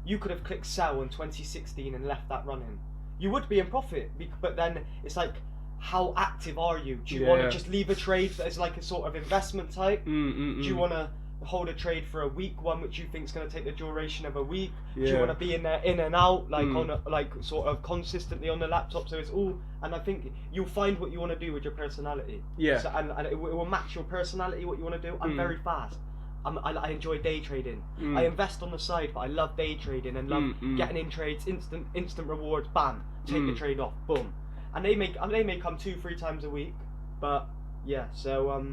S2: you could have clicked sell in 2016 and left that running. You would be in profit, but then it's like, how active are you? Do you want to just leave a trade that is like a sort of investment type? Do you want to hold a trade for a week, one which you think is going to take the duration of a week? Do you want to be in there in and out, like on a, like sort of consistently on the laptop? So it's all, and I think you'll find what you want to do with your personality. Yeah. So, and it will match your personality, what you want to do. I'm very fast. I enjoy day trading. I invest on the side, but I love day trading and love getting in trades, instant rewards. Bam, take the trade off. Boom, and they may come 2-3 times a week, but yeah. So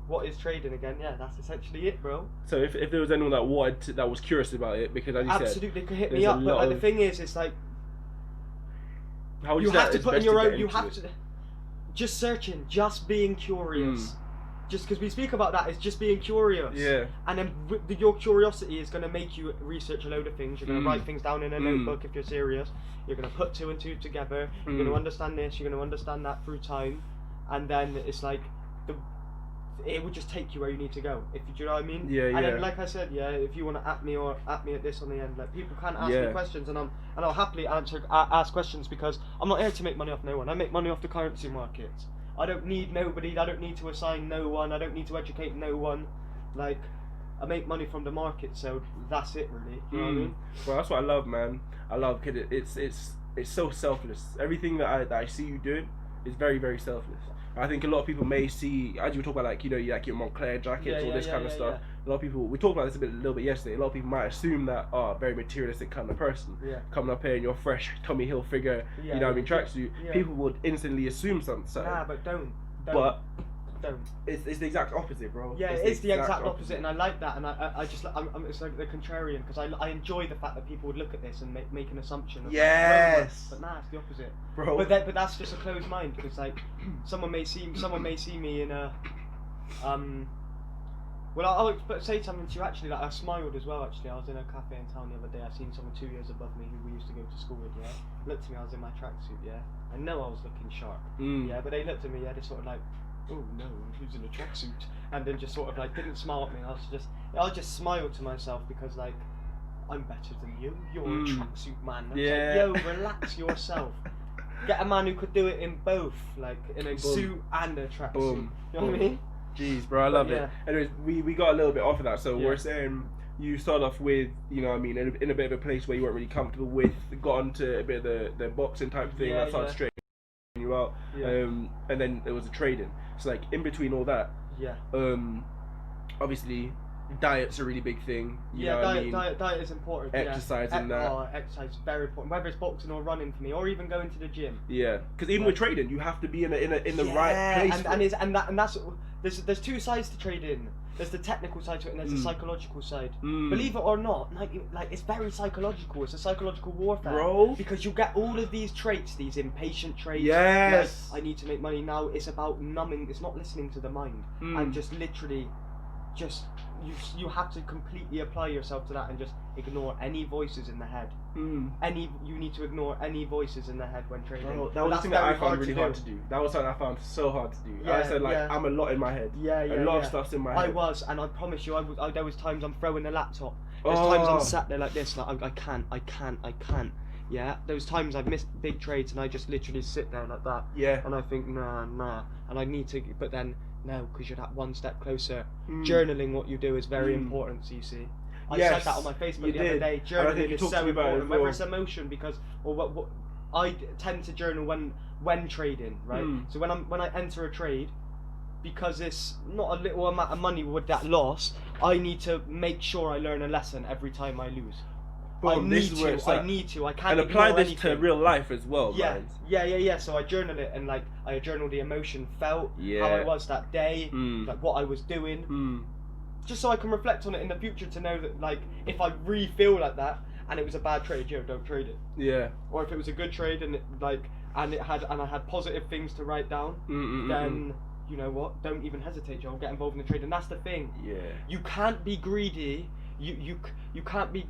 S2: what is trading again? Yeah, that's essentially it, bro.
S1: So if there was anyone that was curious about it, because as you
S2: absolutely could hit me up. But like, the thing is, it's like you have to put in your own. You have to just searching, just being curious. Just because we speak about that, is just being curious. Yeah. And then your curiosity is going to make you research a load of things. You're going to write things down in a notebook if you're serious. You're going to put 2 and 2 together. You're going to understand this. You're going to understand that through time. And then it's like, it will just take you where you need to go. Do you know what I mean? Yeah. And then, like I said, if you want to at me at this on the end, like people can ask me questions, and I'll happily ask questions, because I'm not here to make money off no one. I make money off the currency markets. I don't need nobody, I don't need to assign no one, I don't need to educate no one. Like, I make money from the market, so that's it really. You know what I mean?
S1: Well, that's what I love, man. I love, because it's so selfless. Everything that I see you doing is very, very selfless. I think a lot of people may see, as you were talking about, like, you know, like your Montclair jackets, all this kind of stuff. Yeah. A lot of people, we talked about this a little bit yesterday. A lot of people might assume that, very materialistic kind of person. Yeah. Coming up here in your fresh Tommy Hilfiger, you know what I mean, tracksuit. Yeah. People would instantly assume something.
S2: Nah, but don't.
S1: But it's the exact opposite, bro.
S2: Yeah, it's the exact opposite, and I like that, and it's like the contrarian, because I enjoy the fact that people would look at this and make an assumption. Of
S1: yes.
S2: But nah, it's the opposite,
S1: bro.
S2: But that's just a closed mind, because like someone may see me in a Well, I'll say something to you actually. Like, I smiled as well. Actually, I was in a cafe in town the other day. I seen someone 2 years above me who we used to go to school with. Yeah, looked at me. I was in my tracksuit. Yeah, I know I was looking sharp. Yeah, but they looked at me. Yeah, they sort of like, oh no, who's in a tracksuit? And then just sort of like didn't smile at me. I just smiled to myself, because like, I'm better than you. You're a tracksuit man. Like, yo, relax yourself. Get a man who could do it in both, like in a suit and a tracksuit. You know what I mean?
S1: Jeez, bro, I love it. Anyways, we got a little bit off of that, so we're saying you start off with, you know what I mean, in a bit of a place where you weren't really comfortable with, got into a bit of the boxing type thing, that started straightening you out, and then there was the trading. So like, in between all that, obviously, diet's a really big thing. You know what I mean?
S2: Diet is important.
S1: Exercise and that.
S2: Oh, exercise is very important. Whether it's boxing or running for me, or even going to the gym.
S1: Yeah, because even with trading, you have to be in the right place.
S2: And that's there's two sides to trading. There's the technical side to it, and there's the psychological side. Believe it or not, like it's very psychological. It's a psychological warfare, bro. Because you get all of these traits, these impatient traits.
S1: Yes.
S2: Like, I need to make money now. It's about numbing. It's not listening to the mind, and just literally, you have to completely apply yourself to that and just ignore any voices in the head. You need to ignore any voices in the head when trading.
S1: Bro, that was something that I found really hard to do. That was something I found so hard to do. I said I'm a lot in my head. A lot of stuff's in my head.
S2: I was, and I promise you, there was times I'm throwing the laptop. There's times I'm sat there like this, like I can't. Yeah, there was times I've missed big trades and I just literally sit there like that. Yeah. And I think nah, and I need to, but then no, because you're that one step closer. Journaling what you do is very important. So you see. I said that on my Facebook the other day. Journaling is so important, whether it's emotion or what I tend to journal when trading, right? So when I enter a trade, because it's not a little amount of money with that loss, I need to make sure I learn a lesson every time I lose. I need to. I can't.
S1: And apply this to real life as well.
S2: Yeah. So I journal it, and like I journal the emotion felt, how I was that day, like what I was doing, just so I can reflect on it in the future to know that like if I really feel like that and it was a bad trade, don't trade it.
S1: Yeah.
S2: Or if it was a good trade and I had positive things to write down, then you know what? Don't even hesitate, Joel. Get involved in the trade, and that's the thing.
S1: Yeah.
S2: You can't be greedy. You can't be.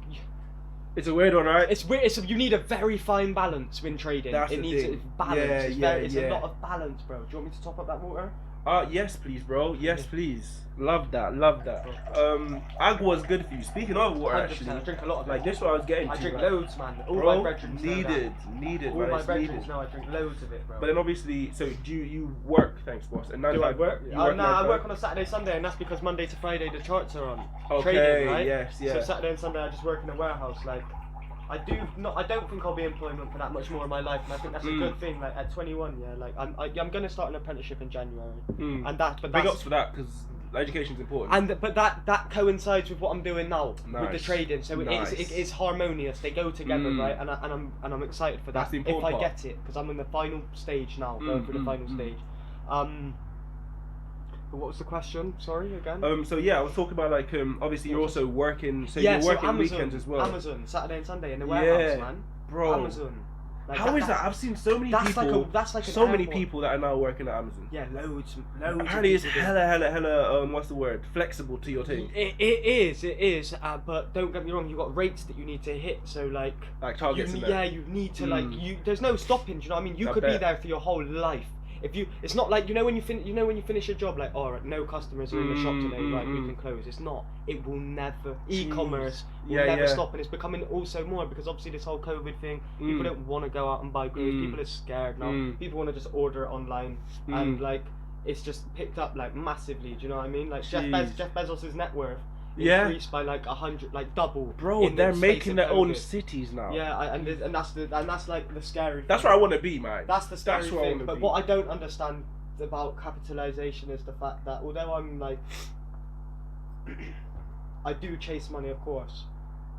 S1: It's a weird one, right?
S2: It's weird. You need a very fine balance when trading.
S1: That's
S2: it
S1: the
S2: needs
S1: thing.
S2: Balance. It's a lot of balance, bro. Do you want me to top up that water?
S1: Yes, please, bro. Yes, please. Love that. Agua is good for you. Speaking of water, actually,
S2: I drink a lot of it.
S1: Like this, what I was getting to.
S2: I drink
S1: like,
S2: loads, man. All
S1: bro,
S2: my brethren
S1: needed.
S2: All my brethren know I drink loads of it, bro.
S1: But then obviously, so do you work? Thanks, boss. And
S2: do I work? I work on a Saturday, Sunday, and that's because Monday to Friday the charts are on.
S1: Okay.
S2: Trading, right?
S1: Yes.
S2: So Saturday and Sunday I just work in a warehouse, like. I don't think I'll be in employment for that much more in my life, and I think that's a good thing. Like at 21, like I'm gonna start an apprenticeship in January, and that's
S1: big ups for that because education's important.
S2: But that coincides with what I'm doing now with the trading, so it is harmonious. They go together, right? And I'm excited for that.
S1: That's the important
S2: part. Get it, because I'm in the final stage now, going through the final stage. But what was the question? Sorry, again.
S1: So yeah, I was talking about like obviously you're also working, so you're working
S2: Amazon,
S1: weekends as well.
S2: Amazon, Saturday and Sunday in the warehouse, man.
S1: Bro.
S2: Amazon. Like
S1: How is that? I've seen so many people.
S2: That's like
S1: so many people that are now working at Amazon.
S2: Yeah, loads.
S1: Apparently, it's hella. What's the word? Flexible to your thing.
S2: It is. But don't get me wrong. You've got rates that you need to hit. So like
S1: targets.
S2: You need to like you. There's no stopping. Do you know what I mean? You could be there for your whole life. It's not like when you finish your job, like, all right, no customers are in the shop today, right, we can close. It's not. It will never. E-commerce will never stop, and it's becoming also more because obviously this whole COVID thing. People don't want to go out and buy goods. People are scared now. People want to just order it online, and like it's just picked up like massively. Do you know what I mean? Like Jeff Bezos' net worth increased by like 100, like double.
S1: Bro, they're making their own cities now.
S2: Yeah, and that's like the scary.
S1: That's where I want to be, man.
S2: That's the scary thing. But what I don't understand about capitalization is the fact that although I'm like, I do chase money, of course.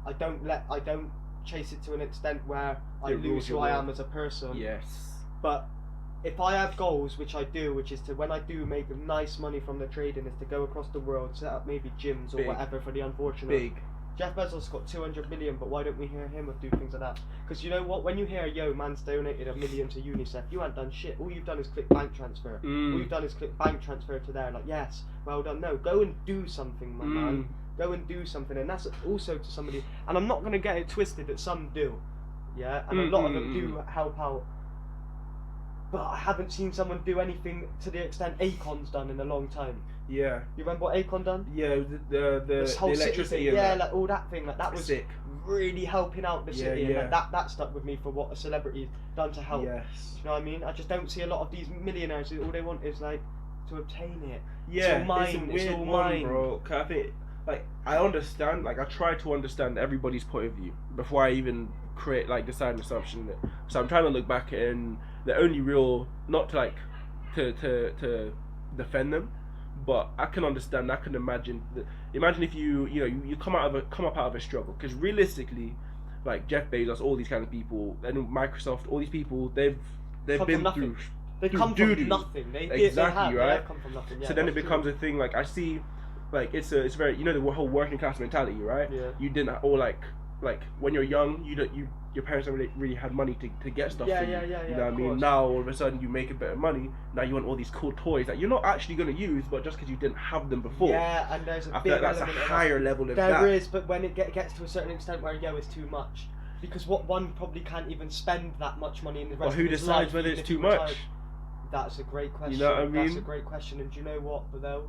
S2: I don't chase it to an extent where I lose who I am as a person.
S1: Yes.
S2: But if I have goals, which I do, which is to when I do make nice money from the trading, is to go across the world, set up maybe gyms or whatever for the unfortunate.
S1: Big.
S2: Jeff Bezos got 200 million, but why don't we hear him do things like that? Because you know what? When you hear, yo, man's donated $1 million to UNICEF, you ain't done shit. All you've done is click bank transfer. All you've done is click bank transfer to there. Like, yes, well done. No, go and do something, my man. Go and do something. And that's also to somebody. And I'm not going to get it twisted that some do. Yeah? And a lot of them do help out. But I haven't seen someone do anything to the extent Akon's done in a long time.
S1: Yeah.
S2: You remember what Akon done?
S1: Yeah, the whole
S2: electricity. Yeah, like all that thing. Like that was
S1: sick.
S2: Really helping out the city.
S1: Yeah.
S2: And like, that stuck with me for what a celebrity's done to help.
S1: Yes.
S2: Do you know what I mean? I just don't see a lot of these millionaires who all they want is like to obtain it.
S1: Yeah,
S2: it's all mine.
S1: It's all mine, bro. I think, like, I understand. Like, I try to understand everybody's point of view before I even decide an assumption. So I'm trying to look back and the only real, not to like to defend them, but I can understand. I can imagine. Imagine if you come up out of a struggle, because realistically, like Jeff Bezos, all these kind of people, and Microsoft, all these people, they've been through.
S2: They come from nothing.
S1: Exactly, right?
S2: They have come from nothing. Yeah,
S1: so then it becomes a thing. Like I see, like it's very the whole working class mentality, right?
S2: Yeah.
S1: You didn't or like when you're young, your parents don't really had money to get stuff for you.
S2: Yeah.
S1: You know what I mean? Now all of a sudden you make a bit of money. Now you want all these cool toys that you're not actually going to use, but just because you didn't have them before.
S2: Yeah, and there's
S1: I feel like that's a higher level of that.
S2: There is, but when it gets to a certain extent where it's too much, because one probably can't even spend that much money in the rest of his life.
S1: Who decides whether it's too much?
S2: That's a great question.
S1: You know what I mean?
S2: That's a great question, and do you know what, though?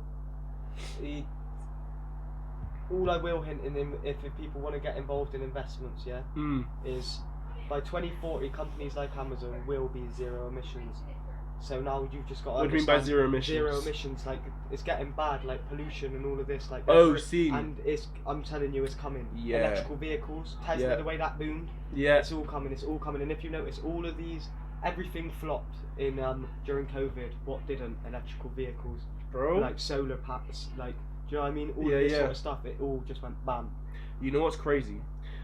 S2: All I will hint in him, if people want to get involved in investments, is by 2040 companies like Amazon will be zero emissions. So now you've just got to.
S1: What do you mean by zero emissions?
S2: Zero emissions, like it's getting bad, like pollution and all of this, like.
S1: See.
S2: And I'm telling you, it's coming.
S1: Yeah.
S2: Electrical vehicles, Tesla, the way that boomed.
S1: Yeah.
S2: It's all coming. It's all coming. And if you notice, all of these, everything flopped in during COVID. What didn't? Electrical vehicles.
S1: Bro.
S2: Like solar packs, like. Do you know what I mean? All of this sort of stuff. It all just went bam.
S1: You know what's crazy?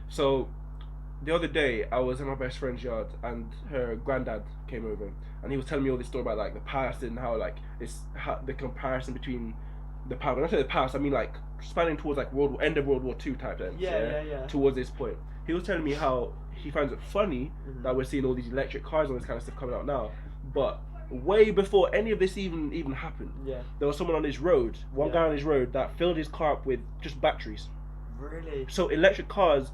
S1: So, the other day I was in my best friend's yard and her granddad came over and he was telling me all this story about like the past and how like the comparison between the past. When I say the past, I mean like spanning towards like end of World War II type then.
S2: Yeah.
S1: Towards this point, he was telling me how he finds it funny that we're seeing all these electric cars and all this kind of stuff coming out now, but way before any of this even happened, there was someone on his road, one guy on his road that filled his car up with just batteries.
S2: Really?
S1: So electric cars,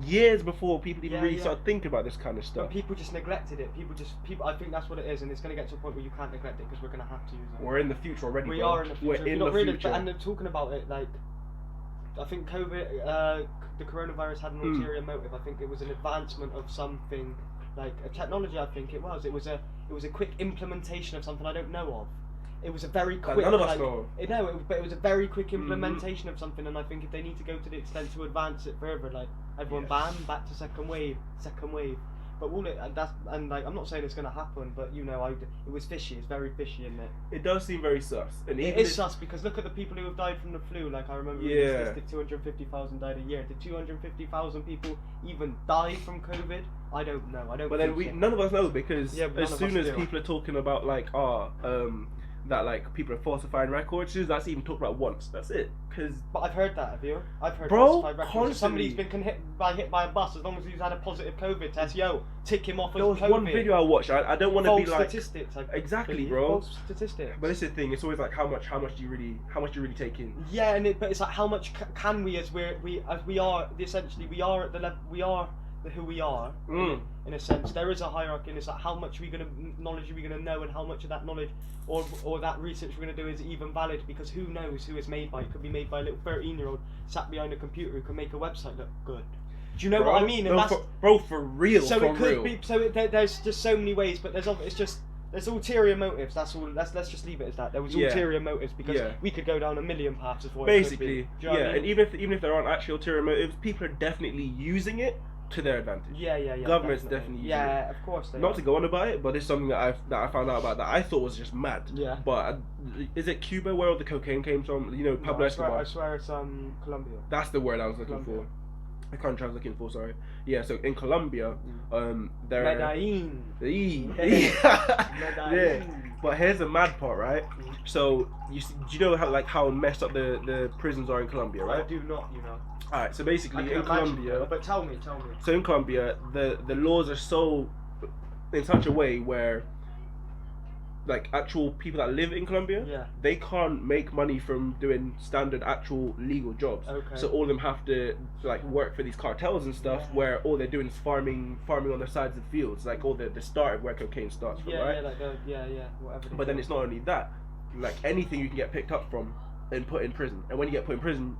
S1: years before people even really started thinking about this kind of stuff.
S2: But people just neglected it. People. I think that's what it is, and it's going to get to a point where you can't neglect it because we're going to have to use it.
S1: We're in the future already.
S2: We are in the future.
S1: We're in the future.
S2: And they're talking about it like, I think COVID, the coronavirus had an ulterior motive. I think it was an advancement of something, like a technology. I think it was. It was a quick implementation of something I don't know of. It was a very quick.
S1: None of us know.
S2: But it was a very quick implementation of something, and I think if they need to go to the extent to advance it further, like everyone bam, back to second wave. But all it and like I'm not saying it's gonna happen, but you know, it was fishy. It's very fishy, isn't it?
S1: It does seem very sus. And
S2: it is sus because look at the people who have died from the flu. Like I remember the statistic, 250,000 died a year. Did 250,000 people even die from COVID? I don't know.
S1: But then none of us know because as soon as people are talking about like that like people are falsifying records, that's even talked about once. That's it.
S2: But I've heard that. Have you? I've heard
S1: falsified
S2: records.
S1: Constantly.
S2: Somebody's been hit by a bus as long as he's had a positive COVID test. Tick him off as
S1: COVID. There was one video I watched. I don't want to be like
S2: statistics.
S1: Exactly, bro.
S2: False statistics.
S1: But this is the thing. It's always like how much do you really take in?
S2: Yeah, but it's like how much can we as we are essentially we are at the level we are. Who we are in a sense. There is a hierarchy, and it's like how much knowledge are we gonna know, and how much of that knowledge or that research we're gonna do is even valid, because who knows who it's made by. It could be made by a little 13-year-old sat behind a computer who can make a website look good. Do you know what I mean? And
S1: for real.
S2: So
S1: for
S2: it could
S1: real.
S2: be. So there's just so many ways, but there's ulterior motives. That's all. Let's just leave it as that. There was ulterior motives because we could go down a million paths of what
S1: basically.
S2: It could be. Do you know what I mean?
S1: And even if there aren't actually ulterior motives, people are definitely using it to their advantage.
S2: Yeah.
S1: Government's definitely using it.
S2: Yeah, of course they
S1: Not to go on about it, but it's something that I found out about that I thought was just mad.
S2: Yeah.
S1: But is it Cuba where all the cocaine came from? You know, Pablo Escobar.
S2: I swear it's Colombia.
S1: That's the word I was looking for. The country I was looking for. Sorry. Yeah. So in Colombia, there.
S2: Medellin.
S1: Yeah. But here's the mad part, right? So do you know how messed up the prisons are in Colombia, right?
S2: I do not, you know.
S1: Alright, so basically in Colombia,
S2: but tell me.
S1: So in Colombia, the laws are so in such a way where like actual people that live in Colombia, they can't make money from doing standard actual legal jobs.
S2: Okay.
S1: So all of them have to like work for these cartels and stuff where all they're doing is farming on the sides of the fields, like all the start of where cocaine starts from, right?
S2: Whatever.
S1: But then it's not only that, like anything you can get picked up from and put in prison, and when you get put in prison,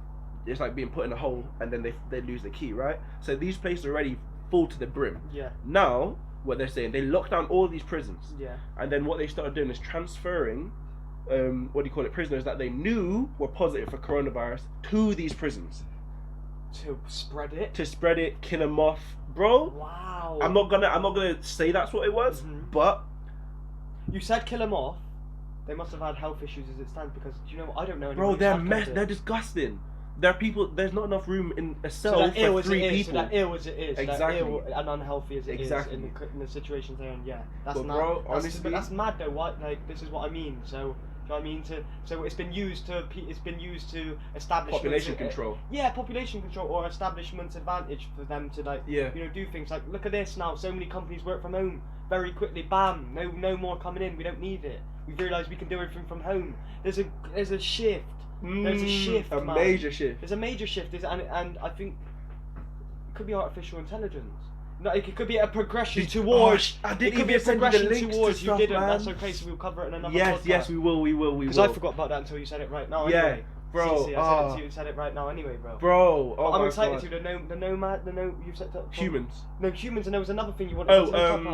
S1: it's like being put in a hole and then they lose the key, right? So these places are already full to the brim.
S2: Yeah.
S1: Now, what they're saying, they locked down all these prisons.
S2: Yeah.
S1: And then what they started doing is transferring, prisoners that they knew were positive for coronavirus to these prisons.
S2: To spread it?
S1: Kill them off. Bro.
S2: Wow.
S1: I'm not gonna say that's what it was, but...
S2: You said kill them off. They must have had health issues as it stands, because, do you know what? I don't know
S1: anybody. Bro, they're disgusting. There are people. There's not enough room in a cell for 3 people.
S2: So that ill as it is,
S1: exactly,
S2: that ill and unhealthy as it is in the situations they're in. Yeah, that's mad. Bro, honestly, but that's mad though. What, like, this is what I mean. So, do you know what I mean? So it's been used to establish
S1: population control.
S2: Yeah, population control or establishment's advantage for them to do things like, look at this now. So many companies work from home very quickly. Bam, no more coming in. We don't need it. We've realised we can do everything from home. There's a shift. There's a shift,
S1: major shift.
S2: There's a major shift, and I think it could be artificial intelligence. No, it could be a progression towards.
S1: It could be a progression towards.
S2: You didn't. Man. That's okay. So we'll cover it in another podcast.
S1: Yes, we will.
S2: Because I forgot about that until you said it right now. Anyway.
S1: bro.
S2: CC, I said it to you and said it right now anyway, bro.
S1: Bro,
S2: I'm excited to the nomad, you said that.
S1: Humans.
S2: No, humans, and there was another thing you wanted to top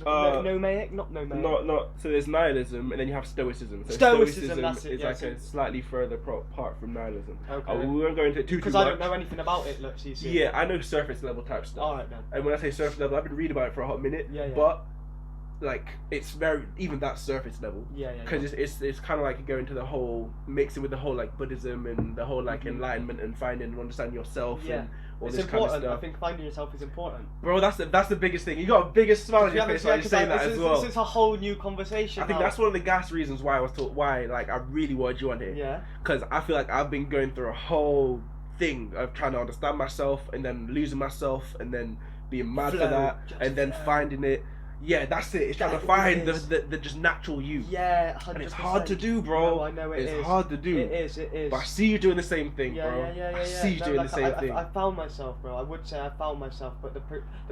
S2: up. Nomadic, not nomadic.
S1: Not. So there's nihilism, and then you have stoicism. So
S2: stoicism, that's it.
S1: Is like a slightly further apart from nihilism.
S2: Okay.
S1: We won't go into it too much.
S2: Because I don't know anything about it, look, CC.
S1: Yeah, I know surface level type stuff.
S2: Alright then.
S1: And when I say surface level, I've been reading about it for a hot minute.
S2: Yeah.
S1: But like it's very even that surface level.
S2: Yeah.
S1: Because it's kind of like going to the whole mixing with the whole like Buddhism and the whole like enlightenment and finding and understanding yourself and all
S2: it's
S1: this
S2: important.
S1: kind of stuff.
S2: I think finding yourself is important.
S1: Bro, that's the biggest thing. You got a biggest smile on your face while you're saying that as well.
S2: This is a whole new conversation.
S1: I think that's one of the gas reasons why I really wanted you on here.
S2: Yeah.
S1: Because I feel like I've been going through a whole thing of trying to understand myself and then losing myself and then being mad for that and then finding it. Yeah, that's it. It's trying to find the just natural you.
S2: Yeah, 100%.
S1: And it's hard to do, bro.
S2: No, I know it's
S1: hard to do.
S2: It is.
S1: But I see you doing the same thing, bro.
S2: Yeah.
S1: I see you doing the same thing.
S2: I found myself, bro. I would say I found myself, but the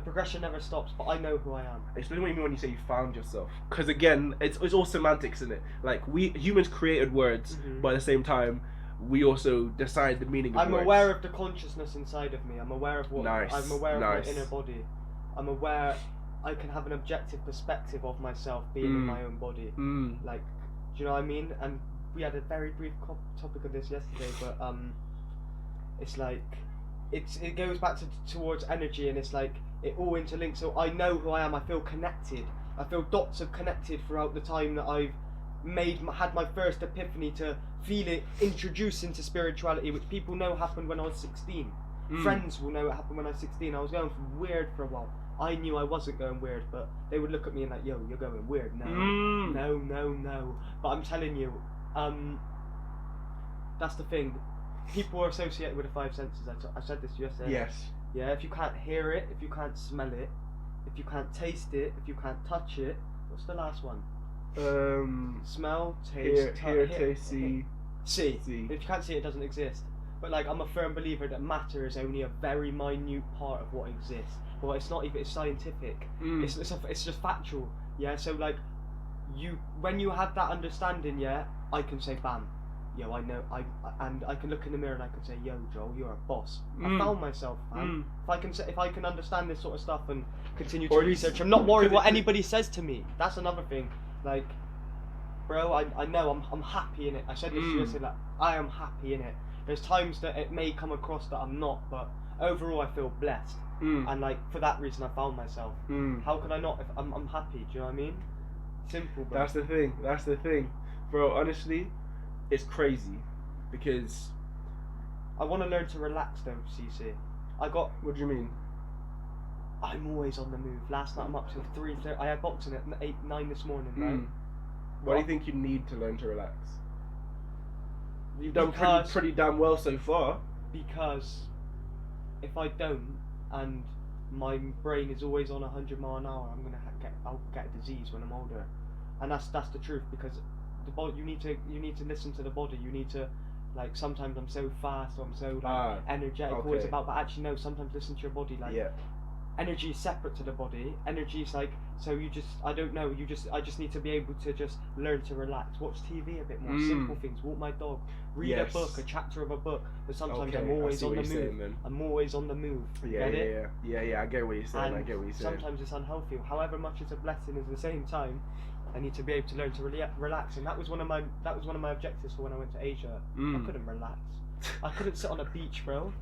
S2: progression never stops. But I know who I am.
S1: Explain what you mean when you say you found yourself. Because again, it's all semantics, isn't it? Like we humans created words, but at the same time, we also decide the meaning of words.
S2: I'm aware of the consciousness inside of me. I'm aware of what.
S1: Nice.
S2: I'm aware of my inner body. I'm aware. I can have an objective perspective of myself being in my own body. Like, do you know what I mean? And we had a very brief topic of this yesterday, but it's like it goes back towards energy, and it's like it all interlinks. So I know who I am. I feel connected. I feel dots of connected throughout the time that I've had my first epiphany to feel it introduced into spirituality, which people know happened when I was 16. Friends will know it happened when I was 16. I was going weird for a while. I knew I wasn't going weird, but they would look at me and like, yo, you're going weird. No. But I'm telling you, that's the thing. People are associated with the five senses. I said this yesterday.
S1: Yes.
S2: Yeah, if you can't hear it, if you can't smell it, if you can't taste it, if you can't touch it, what's the last one? Smell, taste,
S1: hear, taste, see.
S2: See. If you can't see it, it doesn't exist. But like, I'm a firm believer that matter is only a very minute part of what exists. Well, it's not even. It's scientific. It's just factual. Yeah. So like, when you have that understanding, yeah, I can say, bam, yo, I know. And I can look in the mirror and I can say, yo, Joel, you're a boss. I found myself, man. If I can understand this sort of stuff and continue to research, I'm not worried what anybody says to me. That's another thing. Like, bro, I know I'm happy in it. I said this to you. I said like, I am happy in it. There's times that it may come across that I'm not, but overall I feel blessed. And like for that reason I found myself. How could I not if I'm happy? Do you know what I mean? Simple, bro.
S1: That's the thing, bro. Honestly, it's crazy because
S2: I want to learn to relax though, CC.
S1: What do you mean?
S2: I'm always on the move. Last night I'm up till 3:30. I had boxing at 9 this morning, right?
S1: What do you think you need to learn to relax? You've done pretty damn well so far.
S2: Because if I don't, and my brain is always on 100 miles an hour, I'll get a disease when I'm older, and that's the truth. Because the body, you need to listen to the body. You need to, like, sometimes I'm so fast, or I'm so like energetic, always about, but actually no. Sometimes listen to your body. Like, energy is separate to the body. Energy is like, so I just need to be able to just learn to relax, watch TV a bit more, simple things, walk my dog, read a book, a chapter of a book. But sometimes I'm always on the move. I'm always on the move.
S1: Yeah, I get what you're saying.
S2: And sometimes it's unhealthy. However much it's a blessing, at the same time, I need to be able to learn to relax. And that was one of my objectives for when I went to Asia. I couldn't relax. I couldn't sit on a beach, bro.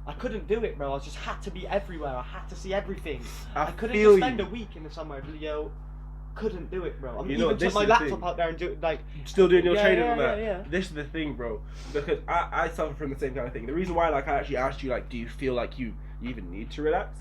S2: I couldn't do it, bro. I just had to be everywhere. I had to see everything. I couldn't just spend a week in somewhere. Yo, couldn't do it, bro. I'm even took my laptop out there and do it, like.
S1: Still doing your training on that. Yeah. This is the thing, bro. Because I suffer from the same kind of thing. The reason why, like, I actually asked you, like, do you feel like you even need to relax?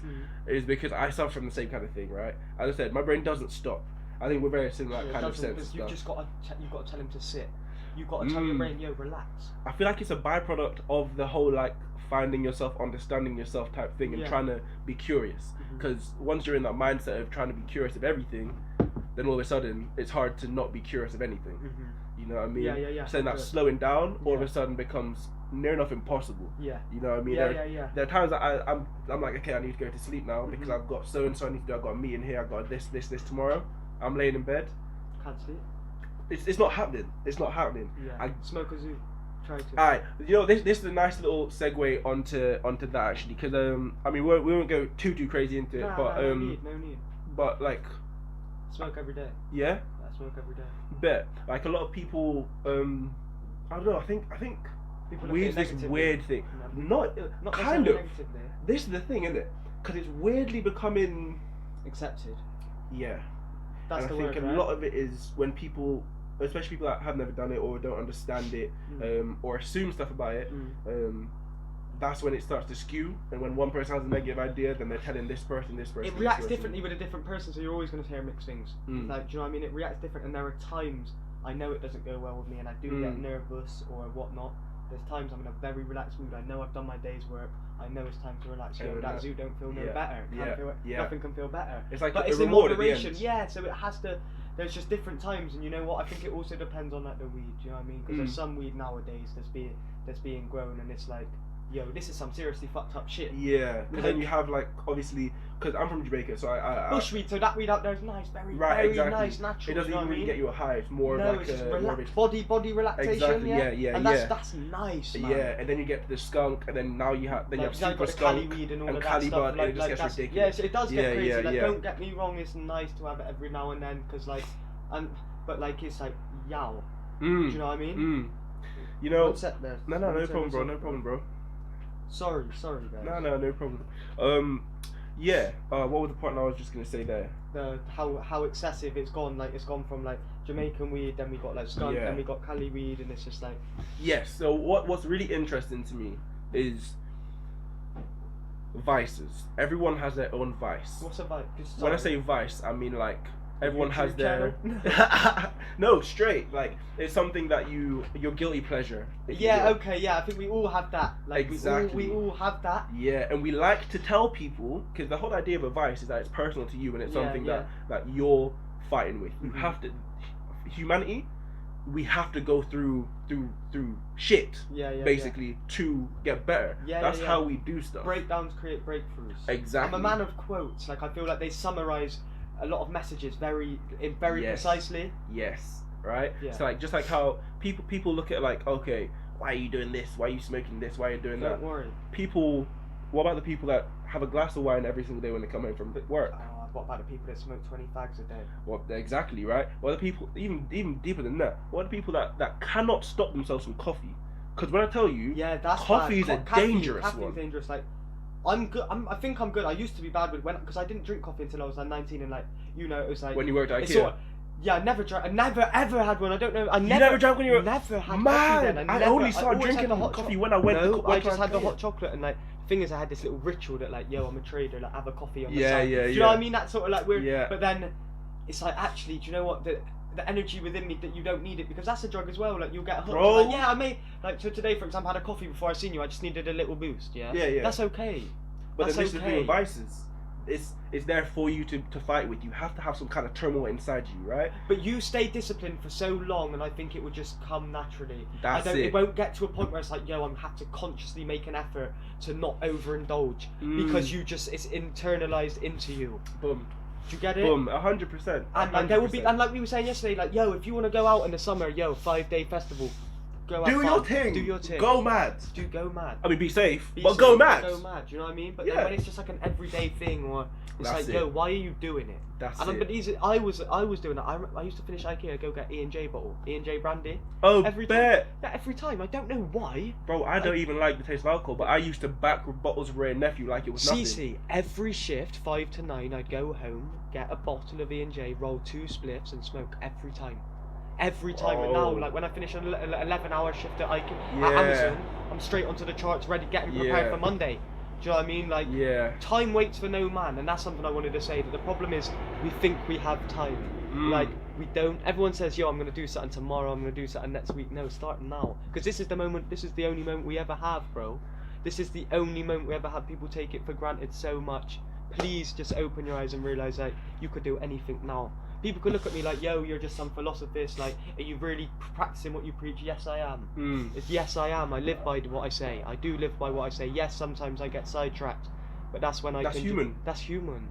S1: Is because I suffer from the same kind of thing, right? As I said, my brain doesn't stop. I think we're very similar, kind of sense.
S2: You've just got to tell him to sit. You've got to tell your brain, yo, relax.
S1: I feel like it's a byproduct of the whole, like, finding yourself, understanding yourself type thing, and trying to be curious. Because once you're in that mindset of trying to be curious of everything, then all of a sudden it's hard to not be curious of anything. You know what I mean?
S2: Yeah.
S1: So that slowing down all of a sudden becomes near enough impossible.
S2: Yeah.
S1: You know what I mean? There are times that I'm like, okay, I need to go to sleep now because I've got so and so I need to do. I've got a meeting here. I've got this tomorrow. I'm laying in bed.
S2: Can't sleep.
S1: It's not happening. It's not happening.
S2: Yeah. Smoke a zoo. Try to.
S1: Alright, this is a nice little segue onto that actually, because I mean we won't go too crazy into it, but
S2: no need.
S1: But like,
S2: smoke every day.
S1: Yeah.
S2: I smoke every day.
S1: Bet like a lot of people, I don't know. I think weed's this weird thing. Not kind of.
S2: Negatively.
S1: This is the thing, isn't it? Because it's weirdly becoming
S2: accepted.
S1: Yeah.
S2: That's
S1: and
S2: the
S1: I think
S2: word,
S1: a
S2: right?
S1: lot of it is when people, especially people that have never done it or don't understand it, or assume stuff about it, that's when it starts to skew. And when one person has a negative idea, then they're telling this person.
S2: It reacts differently with a different person, so you're always going to hear mixed things. Like, do you know what I mean? It reacts different, and there are times I know it doesn't go well with me, and I do get nervous or whatnot. There's times I'm in a very relaxed mood. I know I've done my day's work. I know it's time to relax. That zoo don't feel no better. Nothing can feel better.
S1: It's like
S2: but it's in
S1: reward
S2: moderation. Yeah, so it has to. There's just different times, and you know what? I think it also depends on like the weed. Do you know what I mean? Because there's some weed nowadays that's being grown, and it's like, yo, this is some seriously fucked up shit.
S1: Yeah, because then you have like, obviously, because I'm from Jamaica, so I
S2: bushweed, so that weed out there is nice, very nice, natural.
S1: It doesn't even really get you a high. It's more of like
S2: a body relaxation.
S1: Exactly. Yeah.
S2: And that's nice, man.
S1: Yeah, and then you get to the skunk, and then now you have super skunk
S2: weed and all
S1: and
S2: of
S1: Cali
S2: that stuff.
S1: bud, and it just gets ridiculous.
S2: Yeah, it does get crazy. Like, don't get me wrong, it's nice to have it every now and then, because like, but like it's like yow. Do you know what I mean?
S1: You know. No problem, bro.
S2: Sorry, guys.
S1: No problem. Yeah. What was the point I was just gonna say there?
S2: How excessive it's gone. Like it's gone from like Jamaican weed, then we got like skunk, then we got Cali weed, and it's just like.
S1: Yes. So what's really interesting to me is vices. Everyone has their own vice.
S2: What's a vice?
S1: When I say vice, I mean like. Everyone has their no straight like it's something that your guilty pleasure.
S2: I think we all have that. Like
S1: exactly.
S2: we all have that.
S1: Yeah, and we like to tell people because the whole idea of a vice is that it's personal to you and it's something that you're fighting with. You have to humanity. We have to go through shit basically to get better. That's how we do stuff.
S2: Breakdowns create breakthroughs.
S1: Exactly.
S2: I'm a man of quotes. Like I feel like they summarize a lot of messages very precisely.
S1: Yes. Right. Yeah. So like just like how people look at like, okay, why are you doing this? Why are you smoking this? Why are you doing that?
S2: Don't worry.
S1: What about the people that have a glass of wine every single day when they come home from work?
S2: What about the people that smoke 20 fags a day?
S1: Well, exactly right. What are the people even deeper than that? What are the people that cannot stop themselves from coffee? Because when I tell you,
S2: that's
S1: coffee is a dangerous one.
S2: Caffeine's dangerous. Like. I'm good. I think I'm good. I used to be bad with because I didn't drink coffee until I was like 19, and like it was like
S1: when you worked at IKEA.
S2: I never drank. I never ever had one. I don't know.
S1: You never drank when you were.
S2: Never had
S1: coffee
S2: then.
S1: I only started drinking hot coffee when I went.
S2: No, I just had the hot chocolate, and like the thing is, I had this little ritual that like, yo, I'm a trader. Like, have a coffee on the side. Do you know what I mean? That's sort of like weird.
S1: Yeah.
S2: But then it's like actually, do you know what the energy within me that you don't need it because that's a drug as well. Like you'll get hooked. Like, I made so today for example I had a coffee before I seen you. I just needed a little boost. Yeah. That's okay.
S1: But then this is the thing with vices. It's there for you to fight with. You have to have some kind of turmoil inside you, right?
S2: But you stay disciplined for so long, and I think it would just come naturally. It won't get to a point where it's like, yo, I'm have to consciously make an effort to not overindulge because it's internalized into you.
S1: Boom.
S2: Do you get it?
S1: Boom, 100%.
S2: And like there will be, and like we were saying yesterday, like, yo, if you want to go out in the summer, 5-day festival.
S1: Do your thing. Go mad.
S2: Go mad.
S1: I mean, be safe, but go mad.
S2: Go mad. Do you know what I mean? But then when it's just like an everyday thing, or it's
S1: that's
S2: like, yo, why are you doing it?
S1: That's
S2: and
S1: it.
S2: But I was doing that. I used to finish IKEA, go get E&J bottle, E&J brandy.
S1: Oh,
S2: every
S1: bet.
S2: Yeah, every time. I don't know why.
S1: Bro, I don't even like the taste of alcohol, but I used to back bottles of Ray and Nephew like it was nothing.
S2: Every shift, 5 to 9, I'd go home, get a bottle of E&J, roll 2 spliffs, and smoke every time. Every time, and now, like when I finish an 11-hour shift at Amazon, I'm straight onto the charts, ready, getting prepared for Monday. Do you know what I mean? Like, time waits for no man, and that's something I wanted to say. That the problem is, we think we have time. Like, we don't. Everyone says, yo, I'm going to do something tomorrow, I'm going to do something next week. No, start now. Because this is the only moment we ever have, bro. This is the only moment we ever have. People take it for granted so much. Please just open your eyes and realise that you could do anything now. People could look at me like, yo, you're just some philosophist, like, are you really practicing what you preach? Yes, I am. Yes, I am. I live by what I say. I do live by what I say. Yes, sometimes I get sidetracked, but that's when
S1: That's human.
S2: That's human.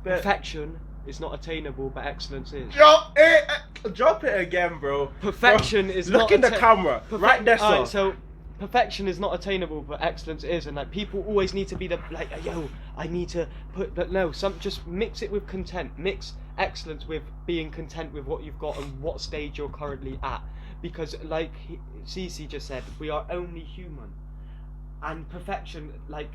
S2: Perfection is not attainable, but excellence is.
S1: Drop it again, bro.
S2: Perfection is
S1: look
S2: not
S1: in the camera. Right there,
S2: Alright, so perfection is not attainable, but excellence is, and like people always need to be the like, yo, I need to put, but no, just mix it with content, mix excellence with being content with what you've got and what stage you're currently at, because like Cece just said, we are only human, and perfection like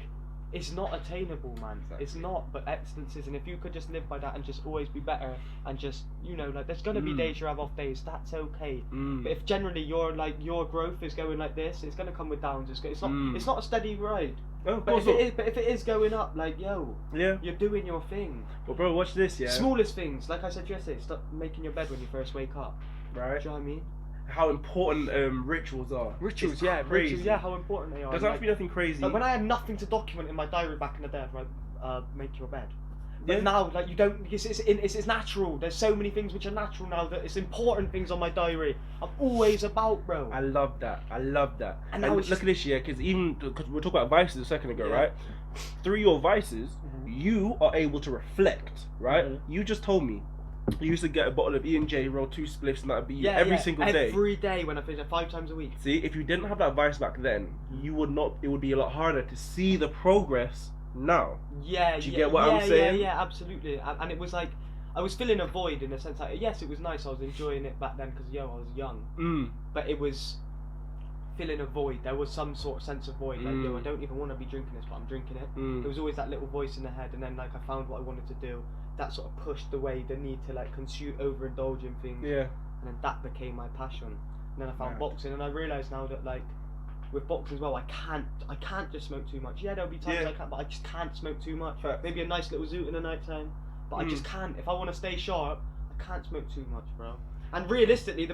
S2: is not attainable, man. Exactly. It's not, but excellence is, and if you could just live by that and just always be better and just, you know, like there's gonna be days you have off days, that's okay. But if generally your growth is going like this, it's gonna come with downs. It's not a steady ride.
S1: Oh,
S2: but if it is going up, like yo, you're doing your thing.
S1: Well, bro, watch this, yeah.
S2: Smallest things, like I said yesterday, stop making your bed when you first wake up.
S1: Right.
S2: Do you know what I mean?
S1: How important rituals are.
S2: Rituals, how important they are.
S1: Doesn't have to be nothing crazy.
S2: Like when I had nothing to document in my diary back in the day, I'd write, make your bed. But now, like you don't, it's natural. There's so many things which are natural now that it's important things on my diary. I'm always about, bro.
S1: I love that. And look at this, yeah, because we were talking about vices a second ago, right? Through your vices, you are able to reflect, right? You just told me you used to get a bottle of E&J, roll 2 spliffs, and that'd be every single day.
S2: Every day when I finish it 5 times a week.
S1: See, if you didn't have that vice back then, you would not. It would be a lot harder to see the progress now. Do you get what I'm saying?
S2: Yeah, absolutely. And it was like I was filling a void in a sense. Like, yes, it was nice. I was enjoying it back then because I was young. But it was filling a void. There was some sort of sense of void. Like, yo, I don't even want to be drinking this, but I'm drinking it. There was always that little voice in the head, and then like I found what I wanted to do. That sort of pushed away the need to like overindulge in things. Yeah. And then that became my passion. And then I found boxing, and I realised now that like with boxing as well, I can't just smoke too much. Yeah, there'll be times I can, but I just can't smoke too much. Maybe a nice little zoot in the night time, but I just can't. If I want to stay sharp, I can't smoke too much, bro. And realistically, the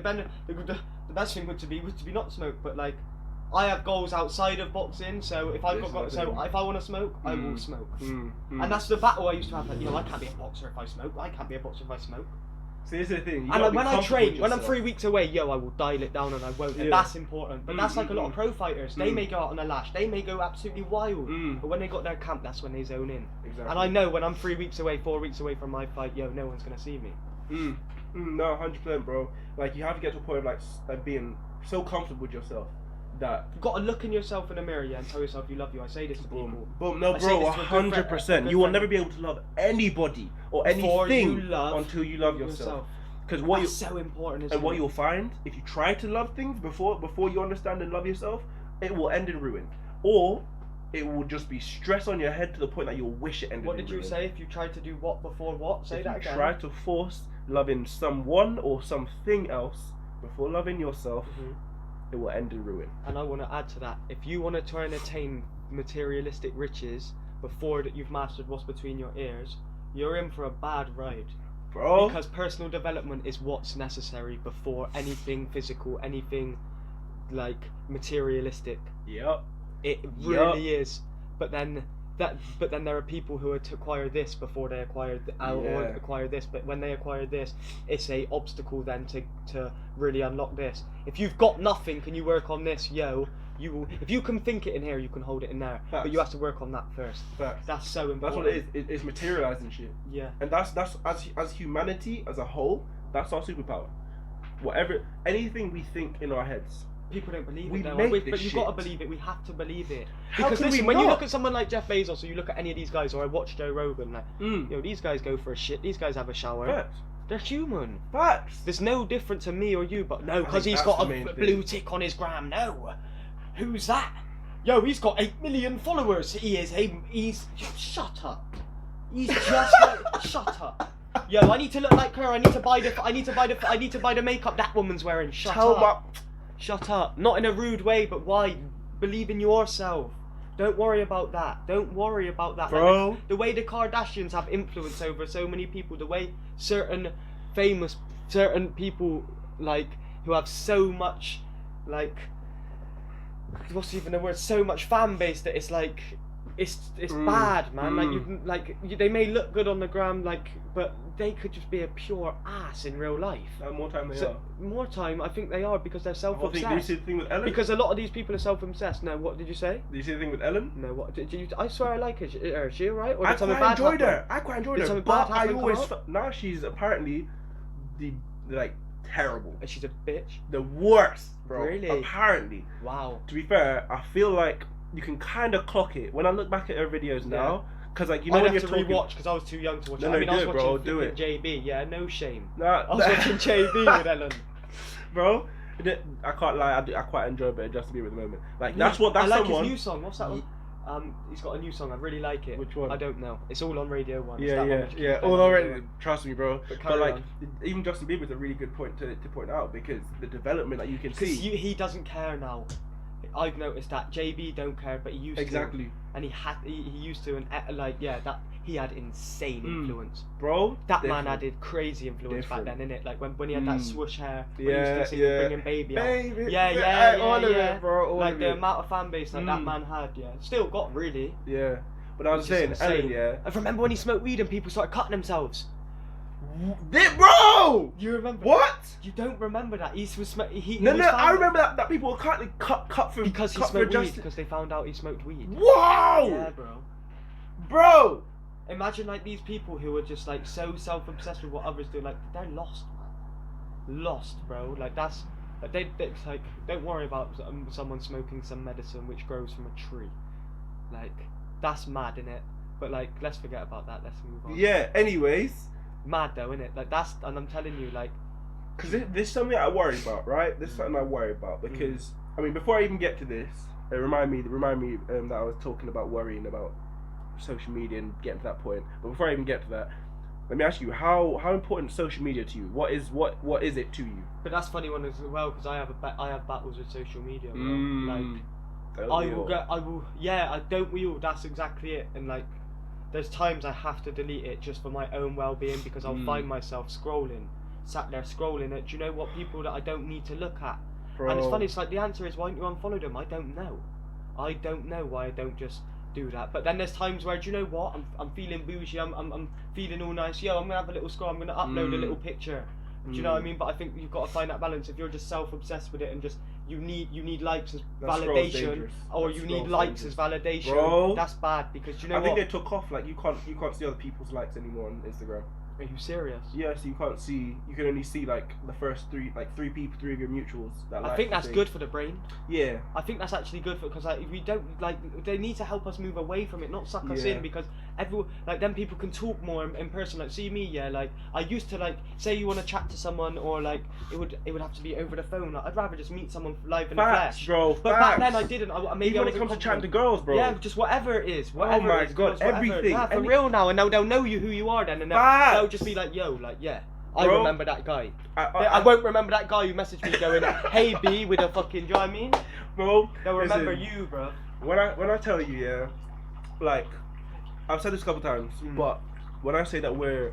S2: best thing would to be not smoke, but like. I have goals outside of boxing, so if I want to smoke, I will smoke. And that's the battle I used to have. Like, I can't be a boxer if I smoke. I can't be a boxer if I smoke.
S1: See, this is the thing.
S2: And when I train, when I'm 3 weeks away, I will dial it down and I won't. And that's important. But that's like a lot of pro fighters. They may go out on a lash. They may go absolutely wild. But when they got their camp, that's when they zone in. Exactly. And I know when I'm 3 weeks away, 4 weeks away from my fight, no one's gonna see me.
S1: No, 100%, bro. Like you have to get to a point of like being so comfortable with yourself. That
S2: you've got to look in yourself in the mirror, and tell yourself you love you. I say this to people.
S1: Boom. No, bro, 100%. You will never be able to love anybody or anything until you love yourself. Because that's so important. And what you'll find, if you try to love things before you understand and love yourself, it will end in ruin, or it will just be stress on your head to the point that you'll wish it ended.
S2: What did you say? If you tried to do what before what? Say that again.
S1: If you try to force loving someone or something else before loving yourself. It will end in ruin.
S2: And I want to add to that, if you want to try and attain materialistic riches before that you've mastered what's between your ears, you're in for a bad ride. Bro. Because personal development is what's necessary before anything physical, anything like materialistic.
S1: Yep.
S2: It really is. But then there are people who acquire this before they acquire this. But when they acquire this, it's a obstacle then to really unlock this. If you've got nothing, can you work on this? You will. If you can think it in here, you can hold it in there. Facts. But you have to work on that first.
S1: Facts.
S2: That's so important.
S1: That's what it is. It's materializing shit.
S2: Yeah.
S1: And that's as humanity as a whole, that's our superpower. Anything we think in our heads.
S2: People don't believe it though. But you've got to believe it. We have to believe it. Because
S1: listen,
S2: when you look at someone like Jeff Bezos, or you look at any of these guys, or I watch Joe Rogan, like, these guys go for a shit. These guys have a shower.
S1: Facts.
S2: They're human.
S1: Facts.
S2: There's no difference to me or you, but no, because he's got a blue tick on his gram. No, who's that? Yo, he's got 8 million followers. He's shut up. He's just like, shut up. Yo, I need to look like her. I need to buy the makeup that woman's wearing. Shut up. Shut up. Not in a rude way, but why? Believe in yourself. Don't worry about that. Bro. Like the way the Kardashians have influence over so many people, the way certain people, like, who have so much, like, what's even the word? So much fan base that it's like, it's bad, man. They may look good on the gram, like, but they could just be a pure ass in real life.
S1: And more time they are.
S2: More time, I think they are, because they're self-obsessed.
S1: Do you see the thing with Ellen?
S2: Because a lot of these people are self-obsessed. No, what did you say?
S1: Do you see the thing with Ellen?
S2: No, what did you? I swear I like her. Is she alright?
S1: I quite enjoyed her. But I always now she's apparently the terrible.
S2: And she's a bitch?
S1: The worst, bro.
S2: Really?
S1: Apparently.
S2: Wow.
S1: To be fair, I feel like you can kind of clock it when I look back at her videos now. Because like, you know,
S2: I'd
S1: when
S2: have
S1: you're
S2: to
S1: talking...
S2: rewatch because I was too young to watch it.
S1: No,
S2: I mean, I was watching
S1: do it.
S2: JB. Yeah, no shame.
S1: Nah,
S2: I was watching JB with Ellen.
S1: Bro, I can't lie. I quite enjoy a bit of Justin Bieber at the moment. Like that's what that's
S2: I like
S1: someone.
S2: his new song. What's that one? He's got a new song. I really like it.
S1: Which one?
S2: I don't know. It's all on Radio 1.
S1: Yeah. All already. Trust me, bro. But like,
S2: on.
S1: even Justin Bieber's a really good point to point out because the development that you can see.
S2: He doesn't care now. I've noticed that JB don't care, but he used to.
S1: Exactly.
S2: And he used to, and he had insane influence,
S1: bro.
S2: That man had crazy influence back then, innit? Like when he had that swoosh hair, when he used to sing Bringing Baby out. Yeah,
S1: all of it, bro.
S2: Like the amount of fan base that man had, still got really.
S1: Yeah, but I was saying, Ellen,
S2: I remember when he smoked weed and people started cutting themselves.
S1: Bro!
S2: You remember?
S1: What?
S2: You don't remember that?
S1: I remember that people were cut for
S2: because he smoked weed because they found out he smoked weed.
S1: Whoa!
S2: Yeah,
S1: bro.
S2: Imagine like these people who are just like so self-obsessed with what others do. Like they're lost, man. Lost, bro. Like that's it's like don't worry about someone smoking some medicine which grows from a tree. Like that's mad, innit? But like let's forget about that. Let's move on.
S1: Yeah. Anyways.
S2: Mad though, innit? Like that's, and I'm telling you, like,
S1: because this is something I worry about, right? This is something I worry about because I mean, before I even get to this, remind me that I was talking about worrying about social media and getting to that point. But before I even get to that, let me ask you, how important is social media to you? What is it to you?
S2: But that's funny one as well because I have battles with social media, bro. Don't we all? That's exactly it, and like. There's times I have to delete it just for my own well-being because I'll find myself sat there scrolling at, do you know what, people that I don't need to look at. Bro. And it's funny, it's like the answer is, why don't you unfollow them? I don't know why I don't just do that. But then there's times where, do you know what, I'm feeling bougie, I'm feeling all nice, I'm gonna have a little scroll, I'm gonna upload a little picture. Do you know what I mean? But I think you've got to find that balance. If you're just self-obsessed with it and just you need likes as validation, or you need likes as validation, bro, that's bad because you know
S1: I think they took off. Like you can't see other people's likes anymore on Instagram.
S2: Are you serious?
S1: Yeah, so you can't see. You can only see like the first three people, three of your mutuals.
S2: I think that's good for the brain.
S1: Yeah.
S2: I think that's actually good for because like if we don't they need to help us move away from it, not suck us in because everyone then people can talk more in person. Like see me, like I used to like say you want to chat to someone or like it would have to be over the phone. Like, I'd rather just meet someone live in the flesh,
S1: bro.
S2: But back then I didn't. Maybe
S1: even when it comes to chatting to girls, bro.
S2: Yeah, just whatever it is.
S1: Oh my god, everything.
S2: Yeah, for real now, and now they'll know who you are then, and they'll just be like, yo, like I remember that guy. I won't remember that guy who messaged me going, hey B, with a fucking, do you know what I mean?
S1: Bro,
S2: they'll remember you, bro.
S1: When I tell you, like, I've said this a couple times, but when I say that we're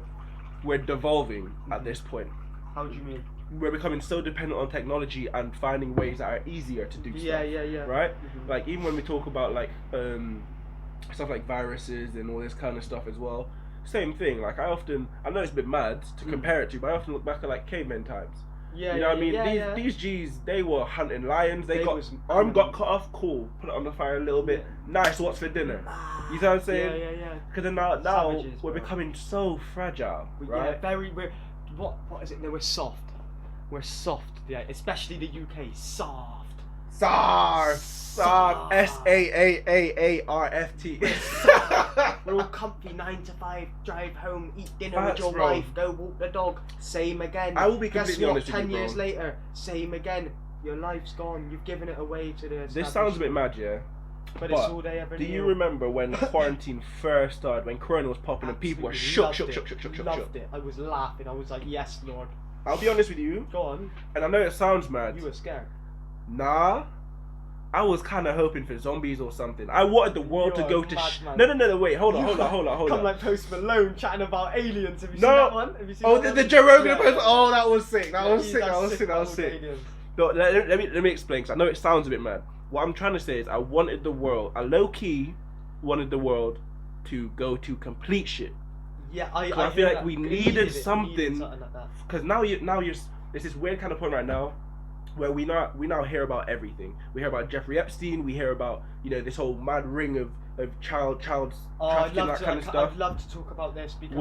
S1: devolving at this point.
S2: How do you mean?
S1: We're becoming so dependent on technology and finding ways that are easier to do stuff.
S2: Yeah.
S1: Right? Like, even when we talk about, like, stuff like viruses and all this kind of stuff as well, same thing. Like, I know it's a bit mad to compare it to, but I often look back at, like, caveman times.
S2: Yeah,
S1: you know what I mean? These G's, they were hunting lions. Arm got cut off. Cool. Put it on the fire a little bit. Nice. What's for dinner? You know what I'm saying?
S2: Yeah.
S1: Because now
S2: Savages,
S1: we're becoming so fragile, right?
S2: Yeah, what is it? No, we're soft. We're soft. Yeah, especially the UK. Soft. SAARFT. We're all comfy 9 to 5, drive home, eat dinner with your wife, go walk the dog. Same again.
S1: I will be completely honest with you,
S2: 10 years later, same again. Your life's gone. You've given it away to the.
S1: This sounds a bit mad, yeah.
S2: But it's all they ever knew.
S1: Do you remember when quarantine first started, when Corona was popping and people were shook?
S2: Loved it. I was laughing. I was like, yes, Lord.
S1: I'll be honest with you.
S2: Go on.
S1: And I know it sounds mad.
S2: You were scared.
S1: Nah. I was kind of hoping for zombies or something. I wanted the world to go to No, wait, hold on.
S2: Come like Post Malone chatting about aliens. Have you seen that one? Have you seen that one?
S1: The Joe Rogan episode. Oh, that was sick. That was sick. No, let me explain, because I know it sounds a bit mad. What I'm trying to say is I low-key wanted the world to go to complete shit.
S2: Yeah,
S1: I feel like we needed something. Because now there's this weird kind of point right now where we now hear about everything. We hear about Jeffrey Epstein. We hear about this whole mad ring of child trafficking, that kind of stuff.
S2: I'd love to talk about this because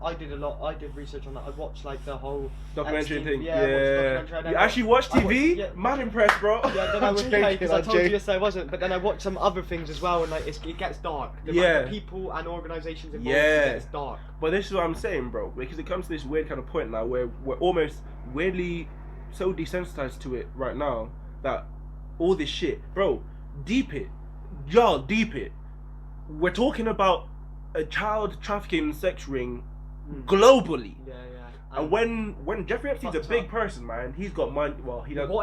S2: I did a lot. I did research on that. I watched like the whole
S1: documentary thing.
S2: Yeah. I watched the documentary.
S1: You actually watched TV? Mad impressed, bro.
S2: Yeah, then I was because I told you yesterday I wasn't. But then I watched some other things as well, and like it gets dark. The people and organisations involved, it gets dark.
S1: But this is what I'm saying, bro, because it comes to this weird kind of point now where we're almost weirdly so desensitized to it right now that all this shit, bro, deep it. We're talking about a child trafficking sex ring globally.
S2: Yeah.
S1: And when Jeffrey Epstein's a big person, man, he's got money. Well, he doesn't.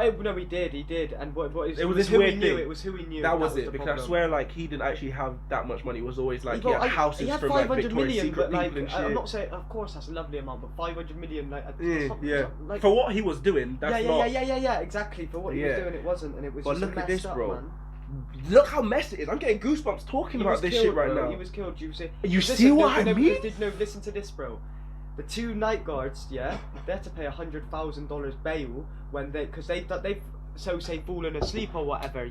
S2: He did. And it was
S1: this
S2: who
S1: weird
S2: he
S1: thing.
S2: knew. It was who he knew.
S1: That was it. Because I swear, like, he didn't actually have that much money. It was always like he had houses
S2: he had
S1: from
S2: 500
S1: like Victoria's
S2: million,
S1: Secret
S2: but like,
S1: people and shit.
S2: I'm not saying, of course, that's a lovely amount, but 500 million, like,
S1: like, for what he was doing, that's
S2: yeah, exactly. For what he was doing, it wasn't, and it was.
S1: But
S2: just
S1: look at this,
S2: up,
S1: bro.
S2: Man.
S1: Look how messy it is. I'm getting goosebumps talking about this shit right now.
S2: He was killed.
S1: You see what I mean?
S2: No, listen to this, bro. The 2 night guards, they had to pay $100,000 bail because they've say fallen asleep or whatever,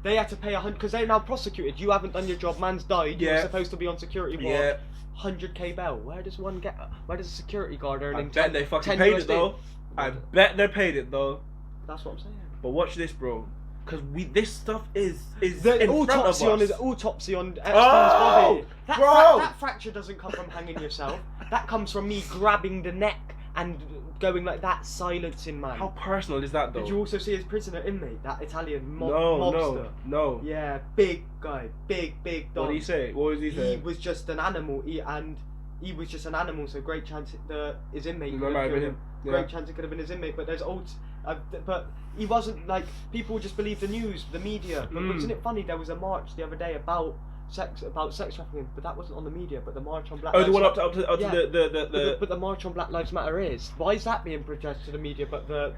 S2: They had to pay because they're now prosecuted. You haven't done your job. Man's died. You were supposed to be on security watch. 100k bail. Where does a security guard earn?
S1: I bet they fucking paid it though. I bet they paid it though.
S2: That's what I'm saying.
S1: But watch this, bro. Because this stuff is
S2: the
S1: in
S2: autopsy
S1: front of us.
S2: Autopsy on Epstein's body.
S1: Bro!
S2: That fracture doesn't come from hanging yourself. That comes from me grabbing the neck and going like that, silencing man.
S1: How personal is that though?
S2: Did you also see his prisoner inmate, that Italian mobster?
S1: No.
S2: Yeah, big guy, big dog.
S1: What did he say? What was he saying?
S2: He was just an animal. He was just an animal. So great chance his inmate could have killed him. Great chance it could have been his inmate. But there's but he wasn't like people just believe the news, the media. But isn't it funny? There was a march the other day about sex trafficking, but that wasn't on the media. But the march on Black Lives
S1: the one
S2: Matter.
S1: up to the.
S2: But the march on Black Lives Matter is. Why is that being projected to the media? But then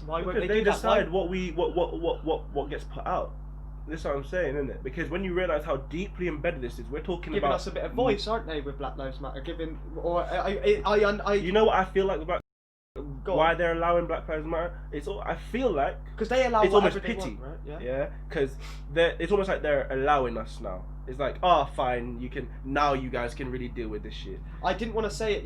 S2: why won't they do that?
S1: Decide what gets put out. This is what I'm saying, isn't it? Because when you realise how deeply embedded this is, we're talking
S2: giving
S1: about
S2: us a bit of voice, aren't they, with Black Lives Matter?
S1: You know what I feel like about why they're allowing Black Lives Matter? I feel like
S2: because they allow
S1: it's almost pity,
S2: want, right? Yeah.
S1: Because it's almost like they're allowing us now. It's like, fine, you guys can really deal with this shit.
S2: I didn't want to say it,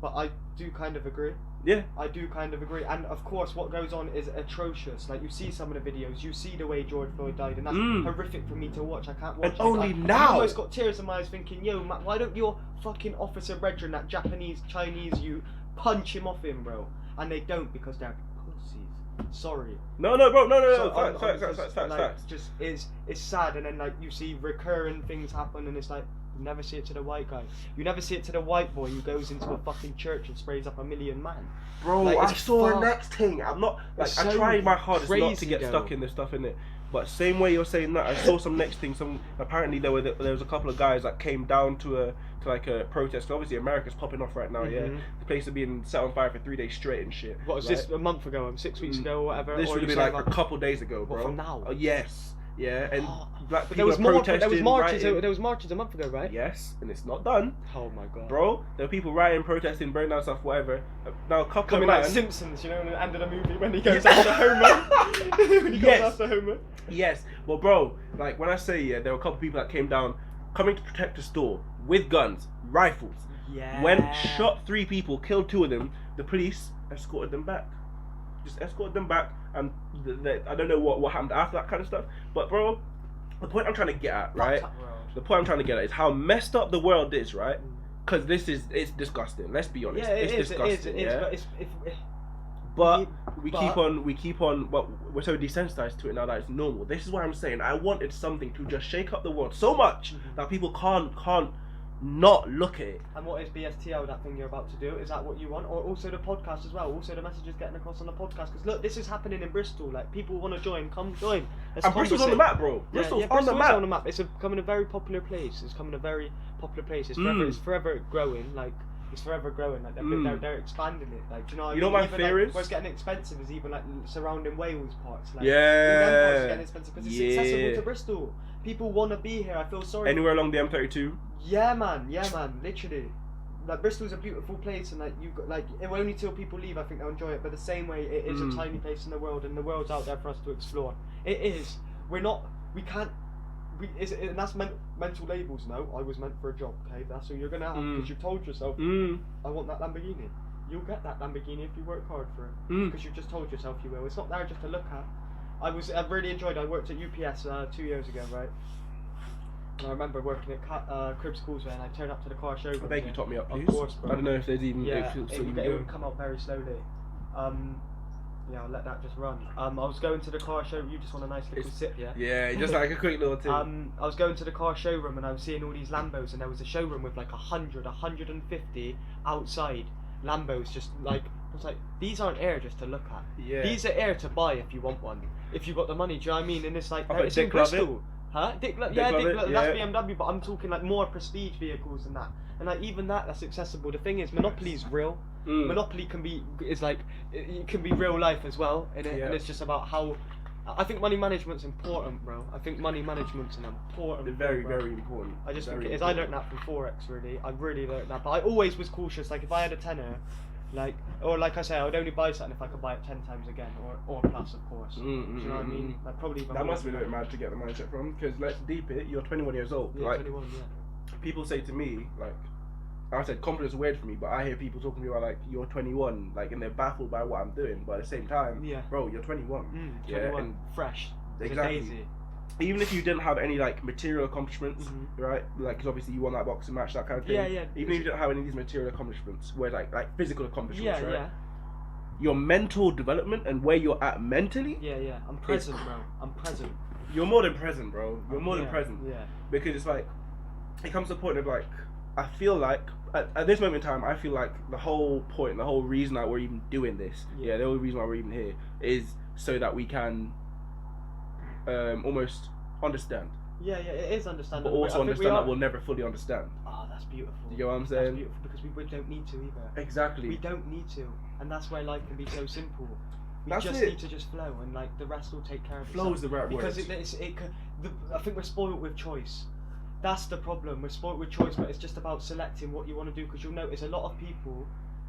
S2: but I do kind of agree.
S1: Yeah.
S2: I do kind of agree, and of course, what goes on is atrocious. Like you see some of the videos, you see the way George Floyd died, and that's horrific for me to watch. I can't watch.
S1: And now,
S2: I almost got tears in my eyes, thinking, "Yo, Matt, why don't your fucking officer brethren, that Japanese, Chinese, you punch him off him, bro?" And they don't because they're pussies. Sorry.
S1: No, bro, no.
S2: Facts. Just it's sad, and then like you see recurring things happen, and it's like. You never see it to the white guy. You never see it to the white boy who goes into a fucking church and sprays up 1 million man.
S1: Bro, like, I saw the next thing. I'm not like I tried my hardest not to get stuck in this stuff, innit? But same way you're saying that, I saw some next thing. Apparently there was a couple of guys that came down to a protest. Obviously America's popping off right now. The place is being set on fire for 3 days straight and shit.
S2: What was this a month ago? 6 weeks ago or whatever?
S1: This would have been like a couple days ago, bro.
S2: What, from now?
S1: Yes. Yeah, and black people
S2: there was
S1: protesting.
S2: There was marches a month ago, right?
S1: Yes, and it's not done.
S2: Oh my god,
S1: bro! There were people rioting, protesting, burning down stuff, whatever. Now a couple
S2: coming
S1: of
S2: like Simpsons, you know, in the end of the movie when he goes after Homer. When he goes after Homer.
S1: Yes, well, bro, like when I say there were a couple of people that came down, coming to protect the store with guns, rifles.
S2: Yeah.
S1: Went, shot 3 people, killed 2 of them. The police escorted them back. Just escorted them back, and I don't know what happened after that kind of stuff. But bro, the point I'm trying to get at, right? The point I'm trying to get at is how messed up the world is, right? Because it's disgusting. Let's be honest.
S2: Yeah,
S1: it's disgusting.
S2: It is.
S1: But we keep on. But we're so desensitized to it now that it's normal. This is why I'm saying I wanted something to just shake up the world so much that people can't not look at it.
S2: And what is BSTL, that thing you're about to do? Is that what you want? Or also the podcast as well? Also the messages getting across on the podcast? Because look, this is happening in Bristol. Like, people want to join. Come join.
S1: And Bristol's on the map, bro. Bristol's on the map.
S2: It's becoming a very popular place. It's forever growing. Like, it's forever growing. Like, they're expanding it. Like, do you know what I mean?
S1: You know what my fear is?
S2: What's getting expensive is even like surrounding Wales parts. Like,
S1: yeah.
S2: All them parts are getting expensive because it's accessible to Bristol. People want to be here. I feel sorry.
S1: Anywhere along the M32.
S2: Yeah, man. Literally, like Bristol's a beautiful place, and like you've got only till people leave, I think they'll enjoy it. But the same way, it is a tiny place in the world, and the world's out there for us to explore. It is. We and that's mental labels. No, I was meant for a job. Okay, that's what you're gonna have because you've told yourself, I want that Lamborghini. You'll get that Lamborghini if you work hard for it. Because you've just told yourself you will. It's not there just to look at. I really enjoyed. I worked at UPS 2 years ago, right? And I remember working at Cribs Causeway, and I turned up to the car showroom.
S1: I beg you, top me up, please.
S2: Of course, bro.
S1: I don't know if there's even.
S2: Yeah, it would come up very slowly. Yeah, I'll let that just run. I was going to the car showroom. You just want a nice little sip, yeah?
S1: Yeah, just like a quick little tip.
S2: I was going to the car showroom, and I was seeing all these Lambos, and there was a showroom with like 150 outside Lambos, just like, I was like, these aren't air just to look at.
S1: Yeah.
S2: These are air to buy if you want one. If you've got the money, do you know what I mean? And it's like, it's
S1: Dick
S2: in Bristol. Huh? Dick Love,
S1: yeah,
S2: that's BMW, but I'm talking like more prestige vehicles than that. And like even that's accessible. The thing is, Monopoly's real. Monopoly can be it can be real life as well, and it's just about how. I think money management's important, bro. I think money management's an important.
S1: Very, very important.
S2: I just think it is. I learned that from Forex, really. I really learned that, but I always was cautious. Like if I had a tenner, like I say, I would only buy something if I could buy it 10 times again, or plus, of course. Do you know what I mean? Like probably.
S1: That must be a little mad to get the mindset from, because let's deep it. You're 21 years old.
S2: Yeah,
S1: like,
S2: 21. Yeah.
S1: People say to me like. I said confidence is weird for me, but I hear people talking to me about like you're 21, like, and they're baffled by what I'm doing. But at the same time, bro, you're 21.
S2: 21, and fresh.
S1: Exactly.
S2: Daisy.
S1: Even if you didn't have any like material accomplishments, right? Like, because obviously you won that boxing match, that kind of thing.
S2: Yeah, yeah.
S1: Even if you didn't have any of these material accomplishments, where like physical accomplishments, right?
S2: Yeah.
S1: Your mental development and where you're at mentally.
S2: Yeah. I'm present, bro. I'm present.
S1: You're more than present, bro. You're more than present.
S2: Yeah.
S1: Because it's like, it comes to the point of like, I feel like at this moment in time, I feel like the whole point, the whole reason that we're even doing this, the only reason why we're even here is so that we can almost understand.
S2: Yeah, it is understandable.
S1: But also understand that we'll never fully understand.
S2: Oh, that's beautiful.
S1: You know what I'm saying?
S2: That's beautiful because we don't need to either.
S1: Exactly.
S2: We don't need to, and that's why life can be so simple. We
S1: that's
S2: just
S1: it.
S2: Need to just flow, and like the rest will take care of itself.
S1: Flow is the right word.
S2: Because I think we're spoiled with choice. That's the problem. We're spoiled with choice, but it's just about selecting what you want to do. Because you'll notice a lot of people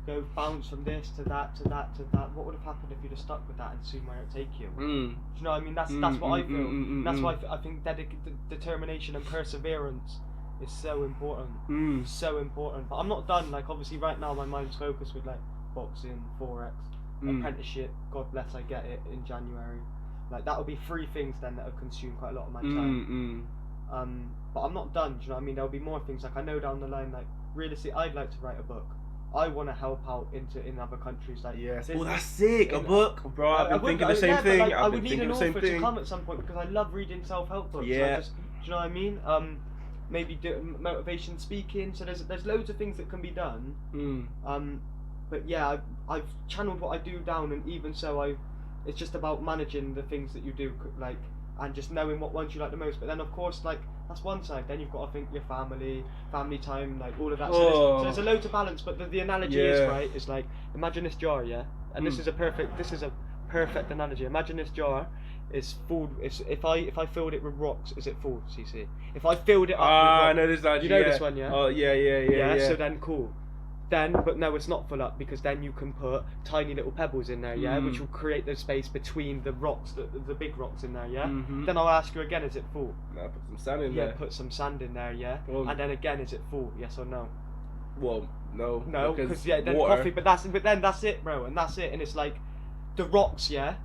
S2: go bounce from this to that to that to that. What would have happened if you'd have stuck with that and seen where it take you? Do you know what I mean? That's what I feel. That's why I think determination and perseverance is so important. So important. But I'm not done. Like obviously right now my mind's focused with like boxing, Forex, apprenticeship. God bless, I get it in January. Like that'll be 3 things then that have consumed quite a lot of my time. But I'm not done, do you know what I mean? There'll be more things, like I know down the line, like realistically I'd like to write a book. I want to help out in other countries, like
S1: oh, that's sick, a book, bro. I've been thinking the same thing.
S2: Like, I would need an author to come at some point because I love reading self-help books.
S1: Yeah.
S2: Do you know what I mean? Maybe do motivation speaking. So there's loads of things that can be done. But yeah, I've channeled what I do down, and even so, it's just about managing the things that you do, like, and just knowing what ones you like the most. But then of course, like, that's one side. Then you've got to think your family time, like all of that. So there's a load to balance. But the analogy is right. It's like, imagine this jar, yeah, and this is a perfect analogy. Imagine this jar is full. If I filled it with rocks, is it full? CC. If I filled it up with rocks,
S1: I know this analogy.
S2: You know this one, yeah.
S1: Oh yeah.
S2: So then cool. But no, it's not full up, because then you can put tiny little pebbles in there, yeah, which will create the space between the rocks, the big rocks in there, yeah. Then I'll ask you again, is it full?
S1: No, put some sand in there.
S2: Yeah, put some sand in there, yeah. And then again, is it full? Yes or no?
S1: Well, no.
S2: No, because then coffee. But then that's it, bro, and that's it. And it's like the rocks, yeah,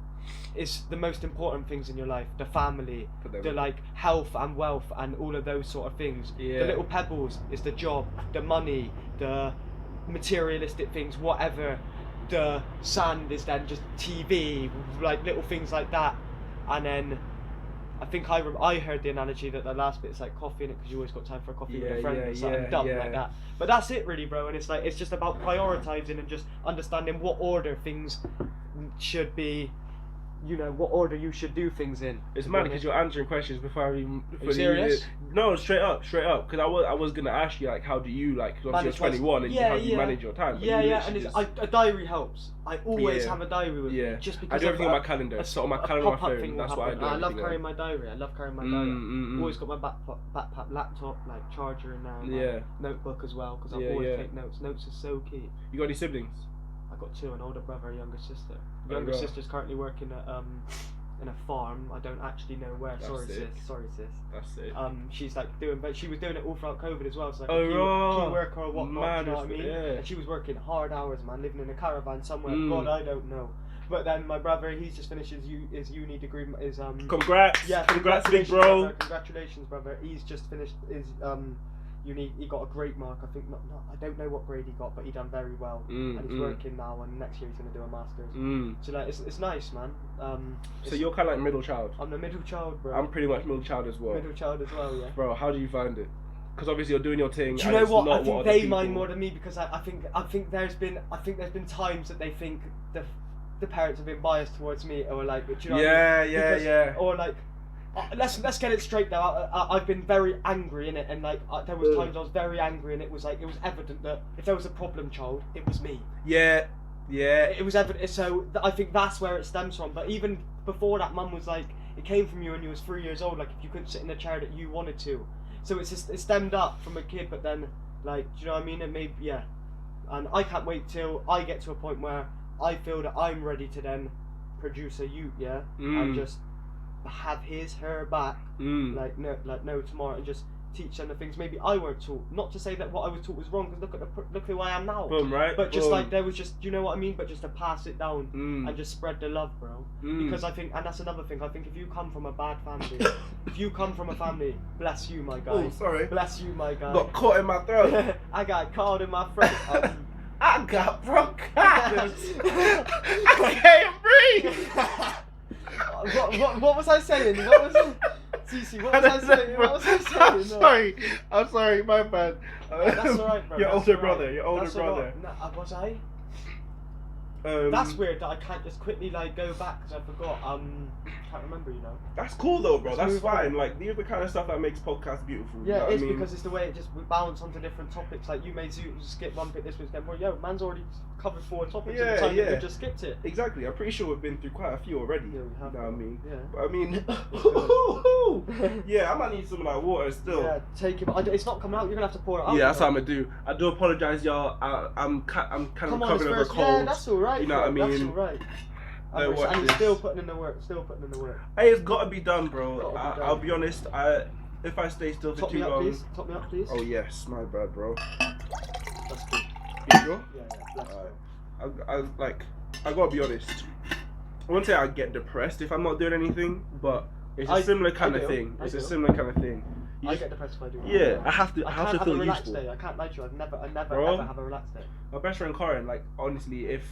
S2: is the most important things in your life. The family, the like health and wealth, and all of those sort of things. Yeah. The little pebbles is the job, the money, the materialistic things, whatever. The sand is then just TV, like little things like that. And then I think I heard the analogy that the last bit is like coffee in it, because you always got time for a coffee with a friend or something dumb like that. But that's it really, bro. And it's like, it's just about prioritizing and just understanding what order things should be, you know, what order you should do things in.
S1: It's mad because you're answering questions before I even.
S2: Are you serious?
S1: No, straight up. Because I was gonna ask you, like, how do you, like, because obviously you're 21 and how do you manage your time?
S2: And a diary helps. I always have a diary with me, just because
S1: I do everything on my calendar. So on my calendar on my phone. That's why I do.
S2: I love carrying my diary. Always got my backpack, laptop, like charger in there. Notebook as well, because I always take notes. Notes are so key.
S1: You got any siblings?
S2: I've got 2, an older brother, a younger sister. Younger sister's currently working at in a farm. I don't actually know where.
S1: That's
S2: Sorry,
S1: sick.
S2: sis.
S1: That's it.
S2: She's like but she was doing it all throughout COVID as well. So like
S1: Oh,
S2: key worker or whatnot. You know what I mean?
S1: Yeah.
S2: And she was working hard hours, man, living in a caravan somewhere.
S1: Mm.
S2: God, I don't know. But then my brother, he's just finished his uni degree.
S1: Congrats.
S2: Yeah,
S1: Congrats, big bro.
S2: Congratulations, brother. He's just finished his uni. He got a great mark. I think not. I don't know what grade he got, but he done very well. And he's working now. And next year he's gonna do a masters. So like, it's nice, man.
S1: So you're kind of like middle child.
S2: I'm the middle child, bro.
S1: I'm pretty much middle child as well.
S2: Middle child as well, yeah.
S1: Bro, how do you find it? Because obviously you're doing your thing.
S2: Do you know what? I think they mind more than me because I think there's been times that they think the parents have been biased towards me, or like, do you know what I mean?
S1: Yeah.
S2: Or like, let's get it straight now. I've been very angry in it, and like there was times I was very angry, and it was evident that if there was a problem child, it was me.
S1: Yeah.
S2: It was evident. So I think that's where it stems from. But even before that, Mum was like, it came from you when you was 3 years old. Like if you couldn't sit in a chair that you wanted to, so it stemmed up from a kid. But then, like, do you know what I mean? It made and I can't wait till I get to a point where I feel that I'm ready to then produce a youth, and just have her back, like no tomorrow, and just teach them the things maybe I weren't taught. Not to say that what I was taught was wrong, because look who I am now.
S1: Boom, right?
S2: But just like there was just, you know what I mean? But just to pass it down and just spread the love, bro. Because I think, and that's another thing. I think if you come from a bad family, bless you, my guy.
S1: Oh, sorry.
S2: Bless you, my guy.
S1: Got caught in my throat.
S2: I got caught in my throat.
S1: I got bronchitis. I can't breathe.
S2: What was I saying? What was it? Cece, what was I saying?
S1: I'm sorry, my bad.
S2: That's alright, bro.
S1: Your
S2: That's
S1: older
S2: all right.
S1: brother, your older
S2: That's all
S1: brother.
S2: right. No, was I? That's weird that I can't just quickly like go back because I forgot. Can't remember, you know.
S1: That's cool though, bro. That's fine.
S2: On.
S1: Like these are the kind of stuff that makes podcasts beautiful.
S2: Yeah,
S1: you know
S2: it is
S1: what I mean?
S2: because it's the way it just we bounce onto different topics. Like you may skip one bit this week, then yo, man's already covered 4 topics at the time. You just skipped it.
S1: Exactly. I'm pretty sure we've been through quite a few already.
S2: Yeah, we have.
S1: You know what I mean?
S2: Yeah.
S1: But I mean, yeah, I might need some of that water still.
S2: Yeah, take it. But it's not coming out. You're gonna have to pour it out.
S1: Yeah, that's what I'm gonna do. I do apologize, y'all. I'm kind of recovering over a cold.
S2: Yeah, that's alright.
S1: You know what I mean?
S2: That's alright. And he's still putting in the work.
S1: Hey, it's gotta be done, bro. I'll be honest. If I stay still for too long.
S2: Top me up, please.
S1: Oh yes, my bad, bro.
S2: That's good.
S1: You sure?
S2: Yeah.
S1: I gotta be honest. I won't say I get depressed if I'm not doing anything, but it's a similar kind of thing. It's a similar kind of thing.
S2: I get depressed if I do.
S1: Yeah, I have to feel useful.
S2: Day. I can't lie to you. I never
S1: Bro,
S2: ever have a relaxed day.
S1: My best friend Karen, like honestly, if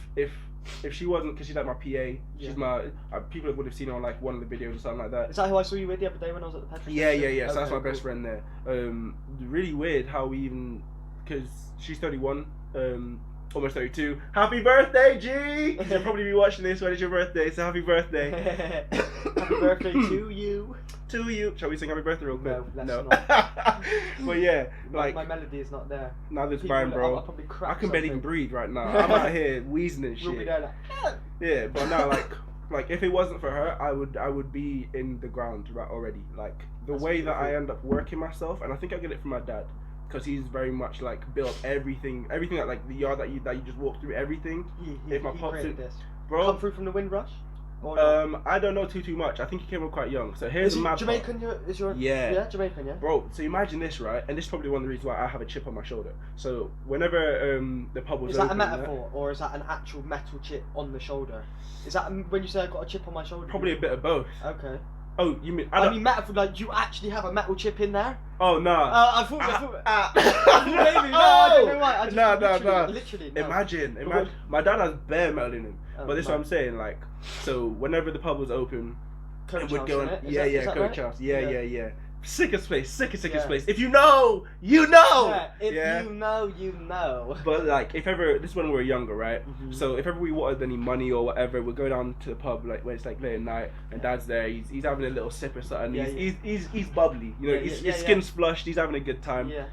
S1: she wasn't, because she's like my PA, she's my people would have seen her on like one of the videos or something like that.
S2: Is that who I saw you with the other day when I was at the petrol station?
S1: Yeah. So that's my best friend there. Really weird how we even, because she's 31, almost 32. Happy birthday, G! You'll probably be watching this when it's your birthday, so happy birthday.
S2: Happy birthday to you.
S1: To you. Shall we sing happy birthday real quick?
S2: No, let's not.
S1: But yeah, like
S2: my melody is not there.
S1: Neither's mine, bro.
S2: I'll probably crack
S1: I can barely even breathe right now. I'm out here wheezing and shit.
S2: You'll be there like,
S1: yeah, but now like if it wasn't for her, I would be in the ground right already. Like the way that I end up working myself, and I think I get it from my dad, because he's very much like built everything that like the yard that you just walk through, everything. If my pops in, bro,
S2: come through from the Windrush.
S1: I don't know too much. I think he came up quite young. So here's my
S2: Jamaican. Yeah, Jamaican. Yeah.
S1: Bro, so imagine this, right? And this is probably one of the reasons why I have a chip on my shoulder. So whenever the pub was
S2: open,
S1: is
S2: that a metaphor, or is that an actual metal chip on the shoulder? Is that when you say I got a chip on my shoulder?
S1: Probably a bit of both.
S2: Okay.
S1: Oh, you mean?
S2: I mean metaphor, like you actually have a metal chip in there?
S1: Oh no.
S2: I thought maybe. No, I don't know why.
S1: No.
S2: Literally.
S1: No. Imagine. My dad has bare metal in him. But this is what I'm saying, like, so whenever the pub was open,
S2: Coach
S1: we'd go
S2: house,
S1: Coach House. Yeah. Sickest place. If you know,
S2: you know. If you know.
S1: But like, if ever, this is when we were younger, right? Mm-hmm. So if ever we wanted any money or whatever, we'd go down to the pub, like when it's like late at night, and Dad's there. He's having a little sip or something. He's bubbly, you know. His skin's flushed. He's having a good time.
S2: Yeah.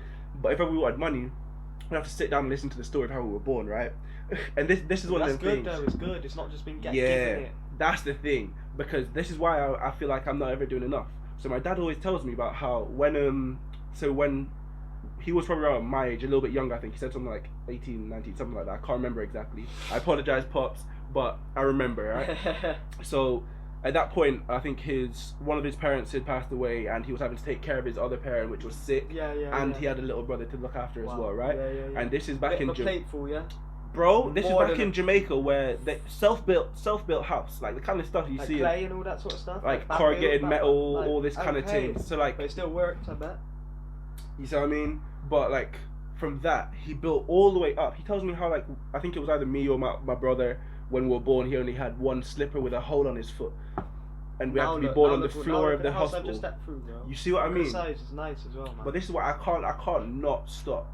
S1: But if ever we wanted money, we'd have to sit down and listen to the story of how we were born, right? And this is one of the things.
S2: That's good though. It's good. It's not just been given it.
S1: That's the thing, because this is why I feel like I'm not ever doing enough. So my dad always tells me about how when he was probably around my age, a little bit younger, I think he said something like 18, 19, something like that. I can't remember exactly. I apologize, pops, but I remember, right? So at that point, I think one of his parents had passed away, and he was having to take care of his other parent, which was sick. And he had a little brother to look after as well, right? And this is back in
S2: Jamaica.
S1: Bro, this is back in Jamaica, where they self-built house, like the kind of stuff you see,
S2: clay and all that sort of stuff,
S1: like corrugated metal, like, all this kind of thing. So like,
S2: but it still works, I bet.
S1: You see what I mean? But like from that, he built all the way up. He tells me how, like, I think it was either me or my brother, when we were born, he only had one slipper with a hole on his foot, and we had to be born on the floor of the hospital. You see what I mean?
S2: The size is nice as well, man.
S1: But this is why I can't not stop.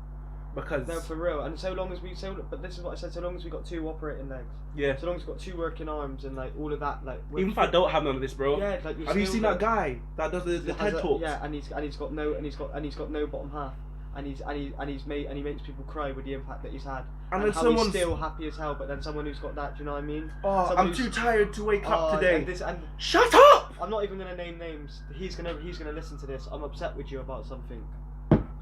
S1: Because
S2: no, for real, and but this is what I said. So long as we got 2 operating legs, so long as we got 2 working arms, and like all of that, like
S1: even if I don't have none of this, bro.
S2: Yeah, like
S1: have you seen that guy that does the TED Talks?
S2: Yeah, and he's got no bottom half, and he makes people cry with the impact that he's had, and then how he's still happy as hell. But then someone who's got that, do you know what I mean?
S1: Oh, I'm too tired to wake up today.
S2: And
S1: shut up!
S2: I'm not even gonna name names. He's gonna listen to this. I'm upset with you about something.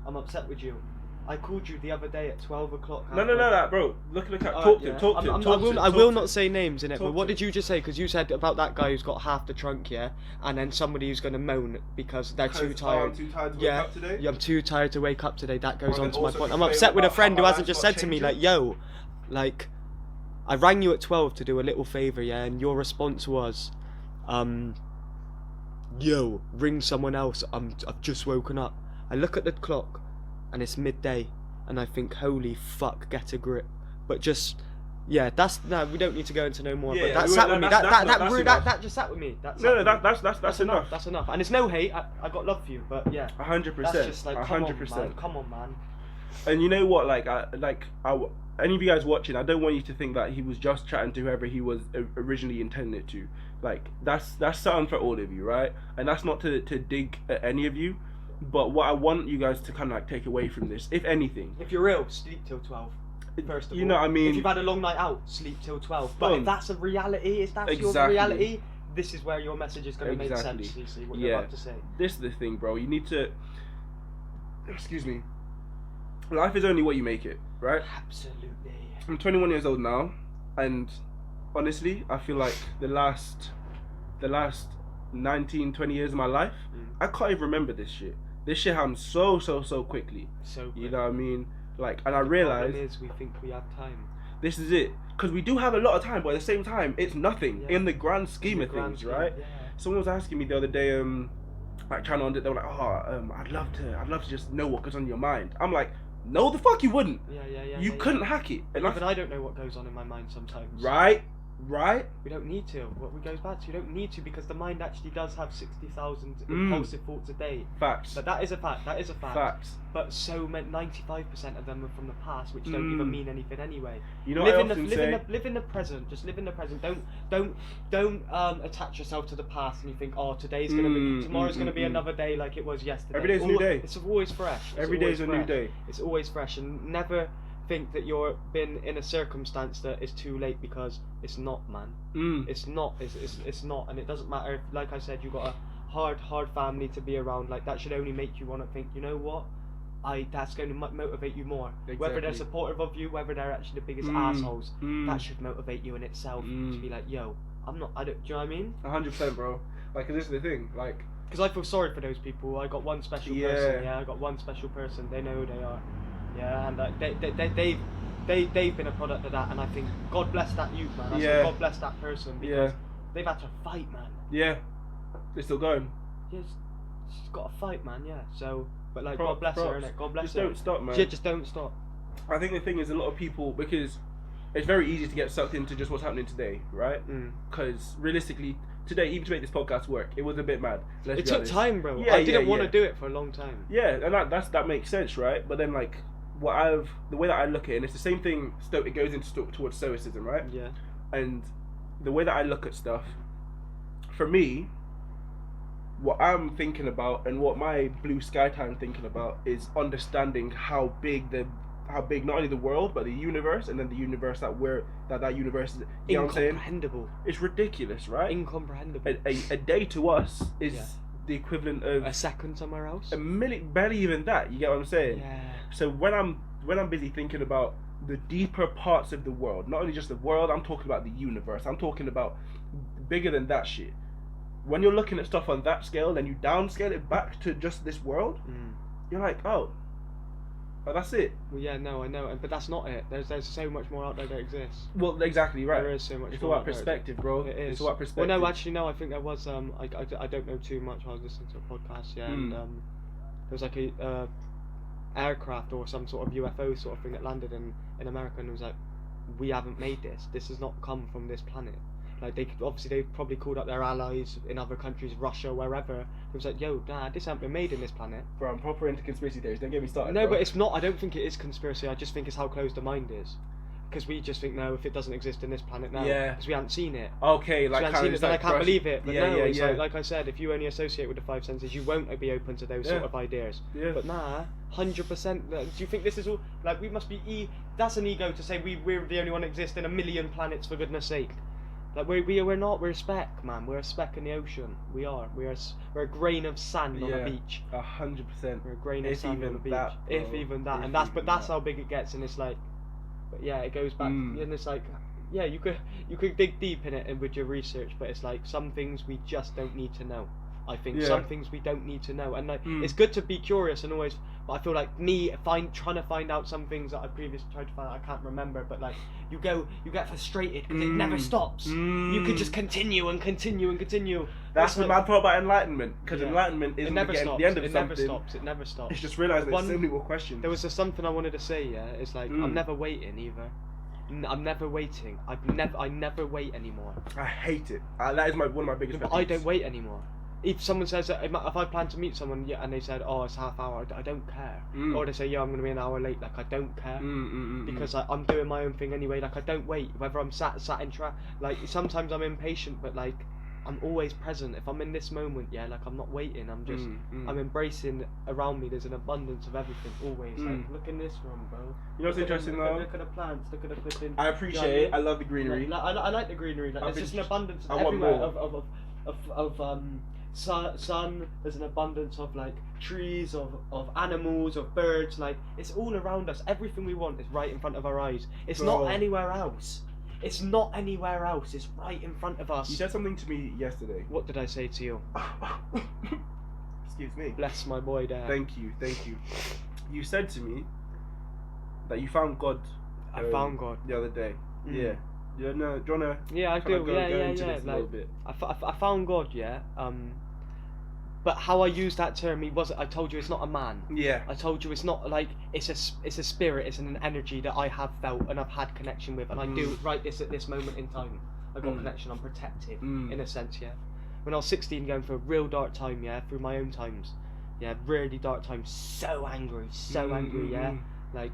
S2: I'm upset with you. I called you the other day at 12 o'clock.
S1: No, bro. Look at talk to him.
S2: I will not say names in it, but what did you just say? Because you said about that guy who's got half the trunk, and then somebody who's going to moan because they're too tired.
S1: I'm too tired to wake up today?
S2: Yeah, I'm too tired to wake up today. That goes on to my point. I'm upset with a friend who hasn't just said to me, like, yo, like, I rang you at 12 to do a little favour, and your response was, yo, ring someone else. I've just woken up. I look at the clock, and it's midday, and I think, holy fuck, get a grip. But just, we don't need to go into no more.
S1: Yeah,
S2: but that sat with me. That just sat with me. That's
S1: enough.
S2: That's enough. And it's no hate. I got love for you, but yeah.
S1: 100%.
S2: That's just like, 100%. Come on, man.
S1: And you know what? Any of you guys watching, I don't want you to think that he was just chatting to whoever he was originally intended to. Like, that's something for all of you, right? And that's not to dig at any of you. But what I want you guys to kind of like take away from this, if anything,
S2: if you're ill, sleep till 12. First of all,
S1: you know what I mean.
S2: If you've had a long night out, sleep till 12. But if that's a reality, your reality, this is where your message is going to make sense. You see what you're about to say.
S1: This is the thing, bro. You need to. Excuse me. Life is only what you make it, right?
S2: Absolutely.
S1: I'm 21 years old now, and honestly, I feel like the last 19, 20 years of my life, I can't even remember this shit. This shit happened so quickly.
S2: So quick.
S1: You know what I mean? Like, and I realize
S2: the problem is we think we have time.
S1: This is it, because we do have a lot of time, but at the same time, it's nothing in the grand scheme of things, right?
S2: Yeah.
S1: Someone was asking me the other day, like trying to, they were like, I'd love to just know what goes on in your mind. I'm like, no, the fuck you wouldn't. You couldn't hack it. And
S2: even I don't know what goes on in my mind sometimes.
S1: Right?
S2: We don't need to. What we goes back to, you don't need to, because the mind actually does have 60,000 impulsive thoughts a day.
S1: Facts.
S2: But that is a fact.
S1: Facts.
S2: But 95% of them are from the past, which don't even mean anything anyway.
S1: You know, live in
S2: the present. Just live in the present. Don't attach yourself to the past and you think, oh, tomorrow's gonna be another day like it was yesterday.
S1: Every day's a new day.
S2: It's always fresh.
S1: Every day's a new day.
S2: It's always fresh, and never think that you're been in a circumstance that is too late, because it's not, man. It's not. It's not, and it doesn't matter if, like I said, you got a hard family to be around. Like, that should only make you want to think, you know what? That's going to motivate you more. Exactly. Whether they're supportive of you, whether they're actually the biggest assholes, that should motivate you in itself to be like, yo, do you know what I mean?
S1: 100%, bro. Like, this is the thing, like,
S2: because I feel sorry for those people. I got one special person. I got one special person. They know who they are. Yeah, and they've been a product of that, and I think God bless that youth, man. I say God bless that person, because they've had to fight, man. Yeah, they're still going. Yeah, she's got to fight, man. Yeah, so, but like, God bless her, innit? God bless her.
S1: Just don't stop, man.
S2: Yeah, just don't stop.
S1: I think the thing is, a lot of people, because it's very easy to get sucked into just what's happening today, right? Because realistically, today, even to make this podcast work, it was a bit mad.
S2: It took time, bro. I didn't want to do it for a long time.
S1: Yeah, and that makes sense, right? But then, like, the way that I look at it, and it's the same thing, it goes into towards stoicism, right?
S2: Yeah.
S1: And the way that I look at stuff, for me, what I'm thinking about and what my blue sky time thinking about is understanding how big not only the world but the universe, and then the universe that universe is, you know what I'm saying?
S2: Incomprehensible.
S1: It's ridiculous, right?
S2: Incomprehensible.
S1: A day to us is the equivalent of
S2: a second somewhere else.
S1: A million, barely even that. You get what I'm saying?
S2: Yeah.
S1: So when I'm busy thinking about the deeper parts of the world, not only just the world, I'm talking about the universe. I'm talking about bigger than that shit. when you're looking at stuff on that scale, then you downscale it back to just this world. You're like, oh, that's it.
S2: Well, yeah, no, I know, but that's not it. There's so much more out there that exists.
S1: Well, exactly right.
S2: There is so much.
S1: It's
S2: more
S1: all about perspective, bro.
S2: It is.
S1: It's all about perspective.
S2: Well, no, actually, no. I think there was I don't know too much. I was listening to a podcast, yeah, and there was like a aircraft or some sort of UFO sort of thing that landed in America, and it was like, we haven't made this. This has not come from this planet. Like they probably called up their allies in other countries, Russia, wherever. It was like, yo, nah, this hasn't been made in this planet.
S1: Bro, I'm proper into conspiracy theories. Don't get me started.
S2: No,
S1: bro.
S2: but it's not. I don't think it is conspiracy. I just think it's how closed the mind is. Because we just think, no, if it doesn't exist in this planet, no.
S1: Yeah.
S2: Because we haven't seen it.
S1: Okay, like
S2: we haven't seen it, then I can't believe it. But no, it's like I said, if you only associate with the five senses, you won't be open to those sort of ideas.
S1: Yeah.
S2: But nah, 100%. Do you think this is all like we must be? That's an ego to say we're the only one that exists in a million planets, for goodness sake. Like we're not. We're a speck, man. We're a speck in the ocean. We are. We're a grain of sand on a beach.
S1: 100%.
S2: We're a grain of sand on a beach.
S1: That,
S2: if even that, and that's how big it gets. And it's like, but yeah, it goes back, and it's like, yeah, you could dig deep in it and with your research, but it's like some things we just don't need to know. I think some things we don't need to know, and like it's good to be curious and always. But I feel like trying to find out some things that I previously tried to find out, I can't remember. But like you get frustrated because it never stops. You could just continue and continue and continue.
S1: That's the mad part about enlightenment, because enlightenment isn't the end of something.
S2: It never stops. It never stops.
S1: It's just realising there's so many more questions.
S2: There was something I wanted to say. Yeah, it's like I'm never waiting either. I'm never waiting. I never wait anymore.
S1: I hate it. That is one of my biggest.
S2: But I don't wait anymore. If someone says that, if I plan to meet someone, and they said, oh, it's half hour, I don't care. Or they say, yeah, I'm going to be an hour late, like, I don't care. Because I'm doing my own thing anyway, like, I don't wait. Whether I'm sat in like, sometimes I'm impatient, but, like, I'm always present. If I'm in this moment, yeah, like, I'm not waiting, I'm just, I'm embracing around me, there's an abundance of everything, always. Like, look in this room, bro.
S1: You know what's interesting, though?
S2: Look at the plants, look at the flipping...
S1: I appreciate it, I love the greenery.
S2: I like the greenery, like, there's just an abundance everywhere of sun, there's an abundance of like trees, of animals, of birds, like it's all around us. Everything we want is right in front of our eyes. It's not anywhere else. It's not anywhere else. It's right in front of us.
S1: You said something to me yesterday.
S2: What did I say to you?
S1: Excuse me.
S2: Bless my boy there.
S1: Thank you. You said to me that you found God.
S2: I found God
S1: the other day. Yeah. Yeah, no, do you wanna?
S2: Yeah, I do.
S1: Go into this a
S2: like,
S1: little bit?
S2: I found God, yeah. But how I use that term, I told you it's not a man.
S1: Yeah.
S2: I told you it's not like it's a spirit. It's an energy that I have felt and I've had connection with, and I do right this at this moment in time. I got connection. I'm protected in a sense, yeah. When I was 16, going through a real dark time, yeah, through my own times, yeah, really dark times. So angry, yeah. Like,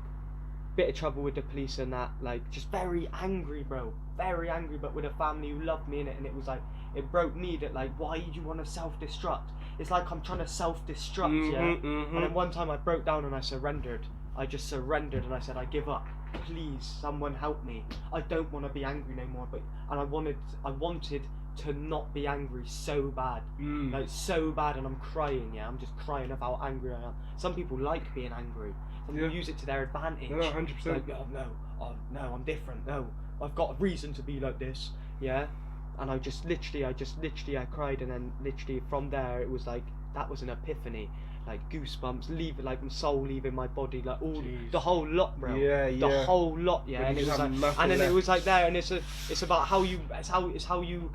S2: bit of trouble with the police and that, like, just very angry, bro, very angry, but with a family who loved me in it, and it was like, it broke me that, like, why do you want to self-destruct? It's like I'm trying to self-destruct, And then one time I broke down and I surrendered. I just surrendered and I said, I give up. Please, someone help me. I don't want to be angry no more. And I wanted to not be angry so bad, like so bad, and I'm crying. Yeah, I'm just crying of how angry I am. Some people like being angry. Some people use it to their advantage.
S1: No, 100%.
S2: Like, oh no, I'm different. No, I've got a reason to be like this. Yeah. And I cried, and then literally from there it was like that was an epiphany, like goosebumps, like my soul leaving my body, like all the whole lot, bro. The whole lot, yeah. And it was like, and then it was like there, and it's about how you, it's how you,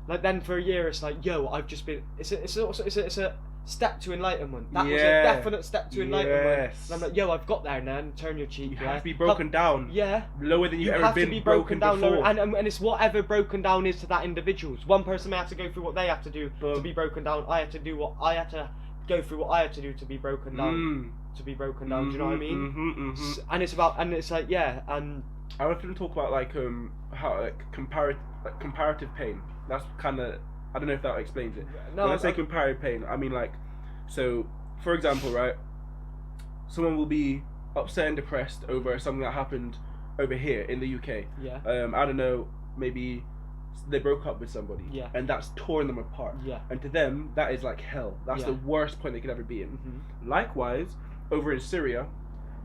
S2: like then for a year it's like, yo, I've just been, it's a step to enlightenment. That was a definite step to enlightenment. And I'm like, yo, I've got there now, and turn your cheek.
S1: You have to be broken down.
S2: Yeah.
S1: Lower than you've ever been.
S2: You have to be broken down
S1: before.
S2: lower, and it's whatever broken down is to that individual. One person may have to go through what they have to do to be broken down. I had to go through what I had to do to be broken down. To be broken down. Do you know what I mean? And it's about, and it's like, yeah, and
S1: I often talk about like how like comparative pain. That's kind of, I don't know if that explains it. No, when I say comparative pain, I mean like, so for example, right, someone will be upset and depressed over something that happened over here in the UK.
S2: Yeah.
S1: I don't know, maybe they broke up with somebody.
S2: Yeah.
S1: And that's torn them apart.
S2: Yeah.
S1: And to them, that is like hell. That's the worst point they could ever be in. Likewise, over in Syria,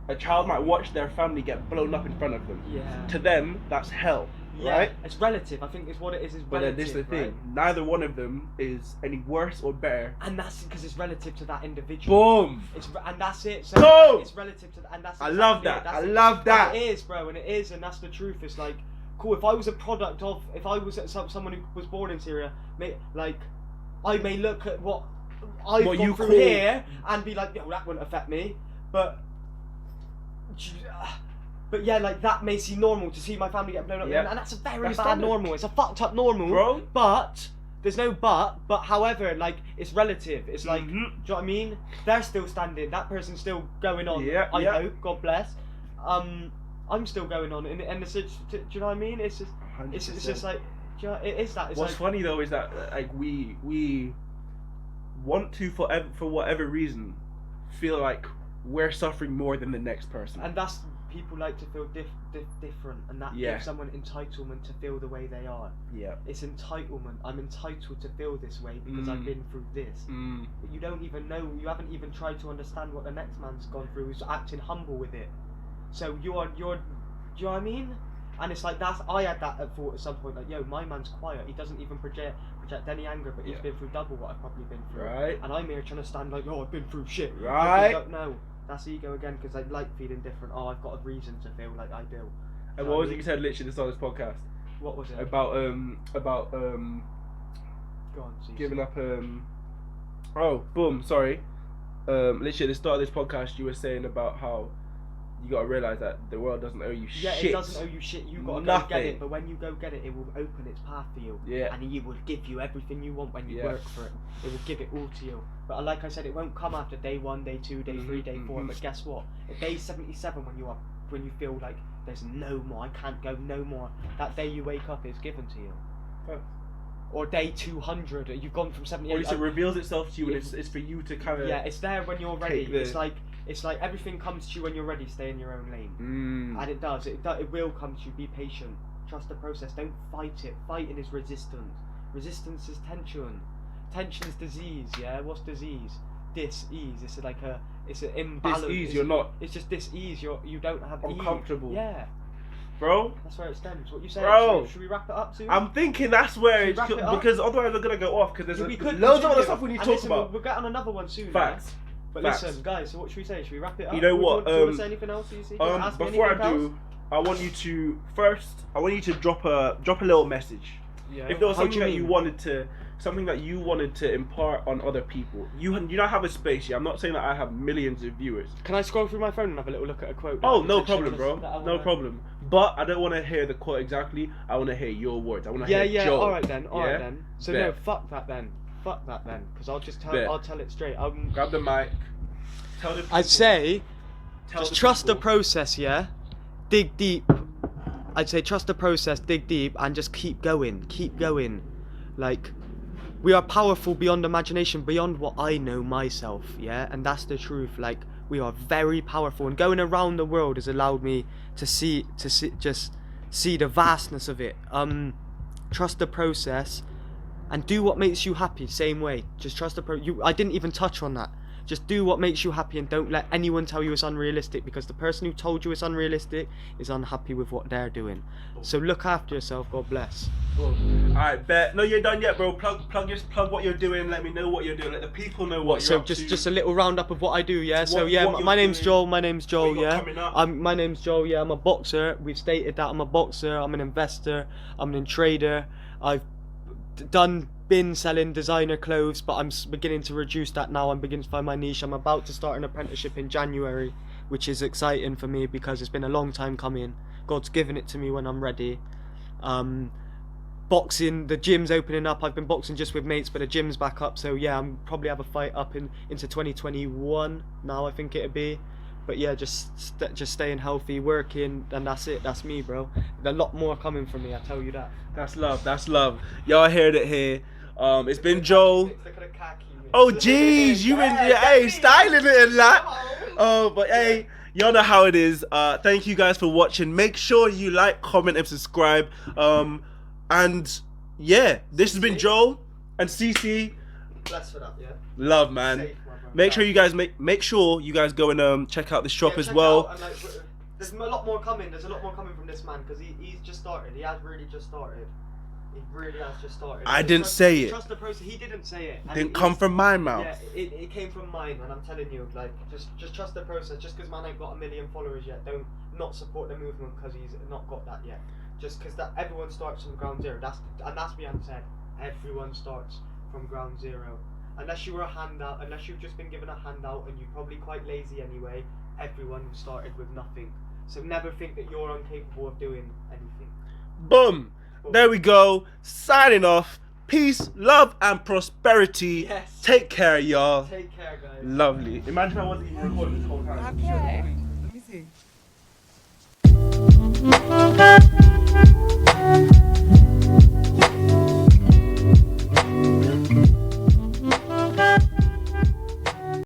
S1: a child might watch their family get blown up in front of them.
S2: Yeah.
S1: To them, that's hell. right?
S2: It's relative. I think it's what it is.
S1: But
S2: relative,
S1: this is the thing.
S2: right?
S1: Neither one of them is any worse or better.
S2: And that's because it's relative to that individual.
S1: Boom.
S2: And that's it. So
S1: Boom.
S2: it's relative to that. And that's.
S1: I
S2: Exactly
S1: love that. I love that.
S2: It is, bro, and it is, and that's the truth. It's like, cool. If I was a product of, if I was someone who was born in Syria, I may look at what I've gone through here and be like, yo, that wouldn't affect me, but yeah, like that may seem normal to see my family get blown up, and that's a very bad normal. It's a fucked up normal,
S1: bro.
S2: But there's no but however, like, it's relative. It's like, do you know what I mean? They're still standing. That person's still going on. I hope. God bless. I'm still going on, and it's just, do you know what I mean? It's just, 100%. It's just like, do you know, it is that. It's
S1: What's funny though is that like we want to for whatever reason feel like we're suffering more than the next person,
S2: and that's, people like to feel different, and that gives someone entitlement to feel the way they are. Yeah, it's entitlement. I'm entitled to feel this way because I've been through this. But you don't even know. You haven't even tried to understand what the next man's gone through, who's acting humble with it. So you're, do you know what I mean? And it's like, I had that at thought at some point, like, yo, my man's quiet. He doesn't even project any anger, but he's been through double what I've probably been through.
S1: Right.
S2: And I'm here trying to stand like, oh, I've been through shit.
S1: Right.
S2: Like, no, that's ego again, because I like feeling different. Oh, I've got a reason to feel like I do.
S1: And what was it you said literally at the start of this podcast?
S2: What was it?
S1: About
S2: Go on, CC.
S1: giving up oh, boom, sorry. Literally at the start of this podcast you were saying about how you gotta realise that the world doesn't owe you shit.
S2: Yeah, it doesn't owe you shit. You gotta go get it. But when you go get it, it will open its path for you. Yeah. And it will give you everything you want when you work for it. It will give it all to you. But like I said, it won't come after day 1, day 2, day 3, day 4. But guess what? At day 77, when you feel like there's no more, I can't go no more. That day you wake up, it's given to you.
S1: Oh.
S2: Or day 200, you've gone from 78.
S1: Or it reveals itself to you, and it's for you to kind of.
S2: Yeah, it's there when you're ready. It's like everything comes to you when you're ready. Stay in your own lane, and it does. It will come to you. Be patient. Trust the process. Don't fight it. Fighting is resistance. Resistance is tension. Tension is disease. Yeah. What's disease? Dis-ease. It's like it's an imbalance.
S1: Dis-ease. You're not.
S2: It's just dis-ease. You don't have
S1: uncomfortable.
S2: Ease. Yeah.
S1: Bro,
S2: that's where it stems. What you say?
S1: Bro,
S2: should we wrap it up soon?
S1: I'm thinking that's where it's because otherwise we're gonna go off because there's loads of other stuff we need to talk about.
S2: We'll get on another one soon.
S1: Facts.
S2: Man. But listen, guys. So what should we say? Should we wrap it up?
S1: You know what?
S2: Do you want to say anything else? You see?
S1: Before I do, I want you to drop a little message. Yeah. If there was something that you wanted to impart on other people, you don't have a space. Yeah, I'm not saying that I have millions of viewers.
S2: Can I scroll through my phone and have a little look at a quote?
S1: Oh, no problem, bro. No problem. But I don't want to hear the quote exactly. I want to hear your words. I want to hear Joe.
S2: All right then. So no, fuck that then. Because I'll just I'll tell it straight.
S1: Grab the mic. Tell the people.
S2: I'd say, just trust the process. Yeah, dig deep. I'd say trust the process, dig deep, and just keep going. Keep going. Like, we are powerful beyond imagination, beyond what I know myself. Yeah, and that's the truth. Like, we are very powerful, and going around the world has allowed me to see the vastness of it. Trust the process. And do what makes you happy, same way. Just trust the I didn't even touch on that. Just do what makes you happy and don't let anyone tell you it's unrealistic, because the person who told you it's unrealistic is unhappy with what they're doing. So look after yourself, God bless.
S1: Alright, bet. No, you're done yet, bro. Plug what you're doing. Let me know what you're doing. Let the people know what you're up to. So just a little roundup of what I do, yeah? So yeah, my name's Joel, my name's Joel, yeah? My name's Joel, yeah, I'm a boxer. We've stated that I'm a boxer, I'm an investor, I'm an trader. I've been selling designer clothes, but I'm beginning to reduce that now. I'm beginning to find my niche. I'm about to start an apprenticeship in January, which is exciting for me because it's been a long time coming. God's given it to me when I'm ready. Boxing, the gym's opening up. I've been boxing just with mates, but the gym's back up. So yeah, I'm probably have a fight up into 2021 now, I think it'll be. But yeah, just staying healthy, working, and that's it. That's me, bro. There's a lot more coming from me, I tell you that. That's love. Y'all heard it here. It's been Joel. Oh jeez, you been styling it and that. But hey, y'all know how it is. Thank you guys for watching. Make sure you like, comment, and subscribe. And yeah, this has been Joel and CC.
S2: Bless for that, yeah.
S1: Love, man. Make sure you guys go and check out this shop as well.
S2: There's a lot more coming. There's a lot more coming from this man because he's just started. He has really just started. He really has just started.
S1: I didn't say it.
S2: Trust the process. He didn't say it.
S1: Didn't come from my mouth.
S2: Yeah, it came from mine, and I'm telling you, like, just trust the process. Just because man ain't got 1 million followers yet, don't not support the movement because he's not got that yet. Just because that everyone starts from ground zero. That's beyond said. Everyone starts from ground zero. Unless you were a handout, unless you've just been given a handout, and you're probably quite lazy anyway. Everyone started with nothing. So never think that you're incapable of doing anything.
S1: Boom. There we go. Signing off. Peace, love, and prosperity.
S2: Yes.
S1: Take care, y'all.
S2: Take care, guys.
S1: Lovely. Imagine I wasn't even recording this whole time.
S3: Okay. Let me see.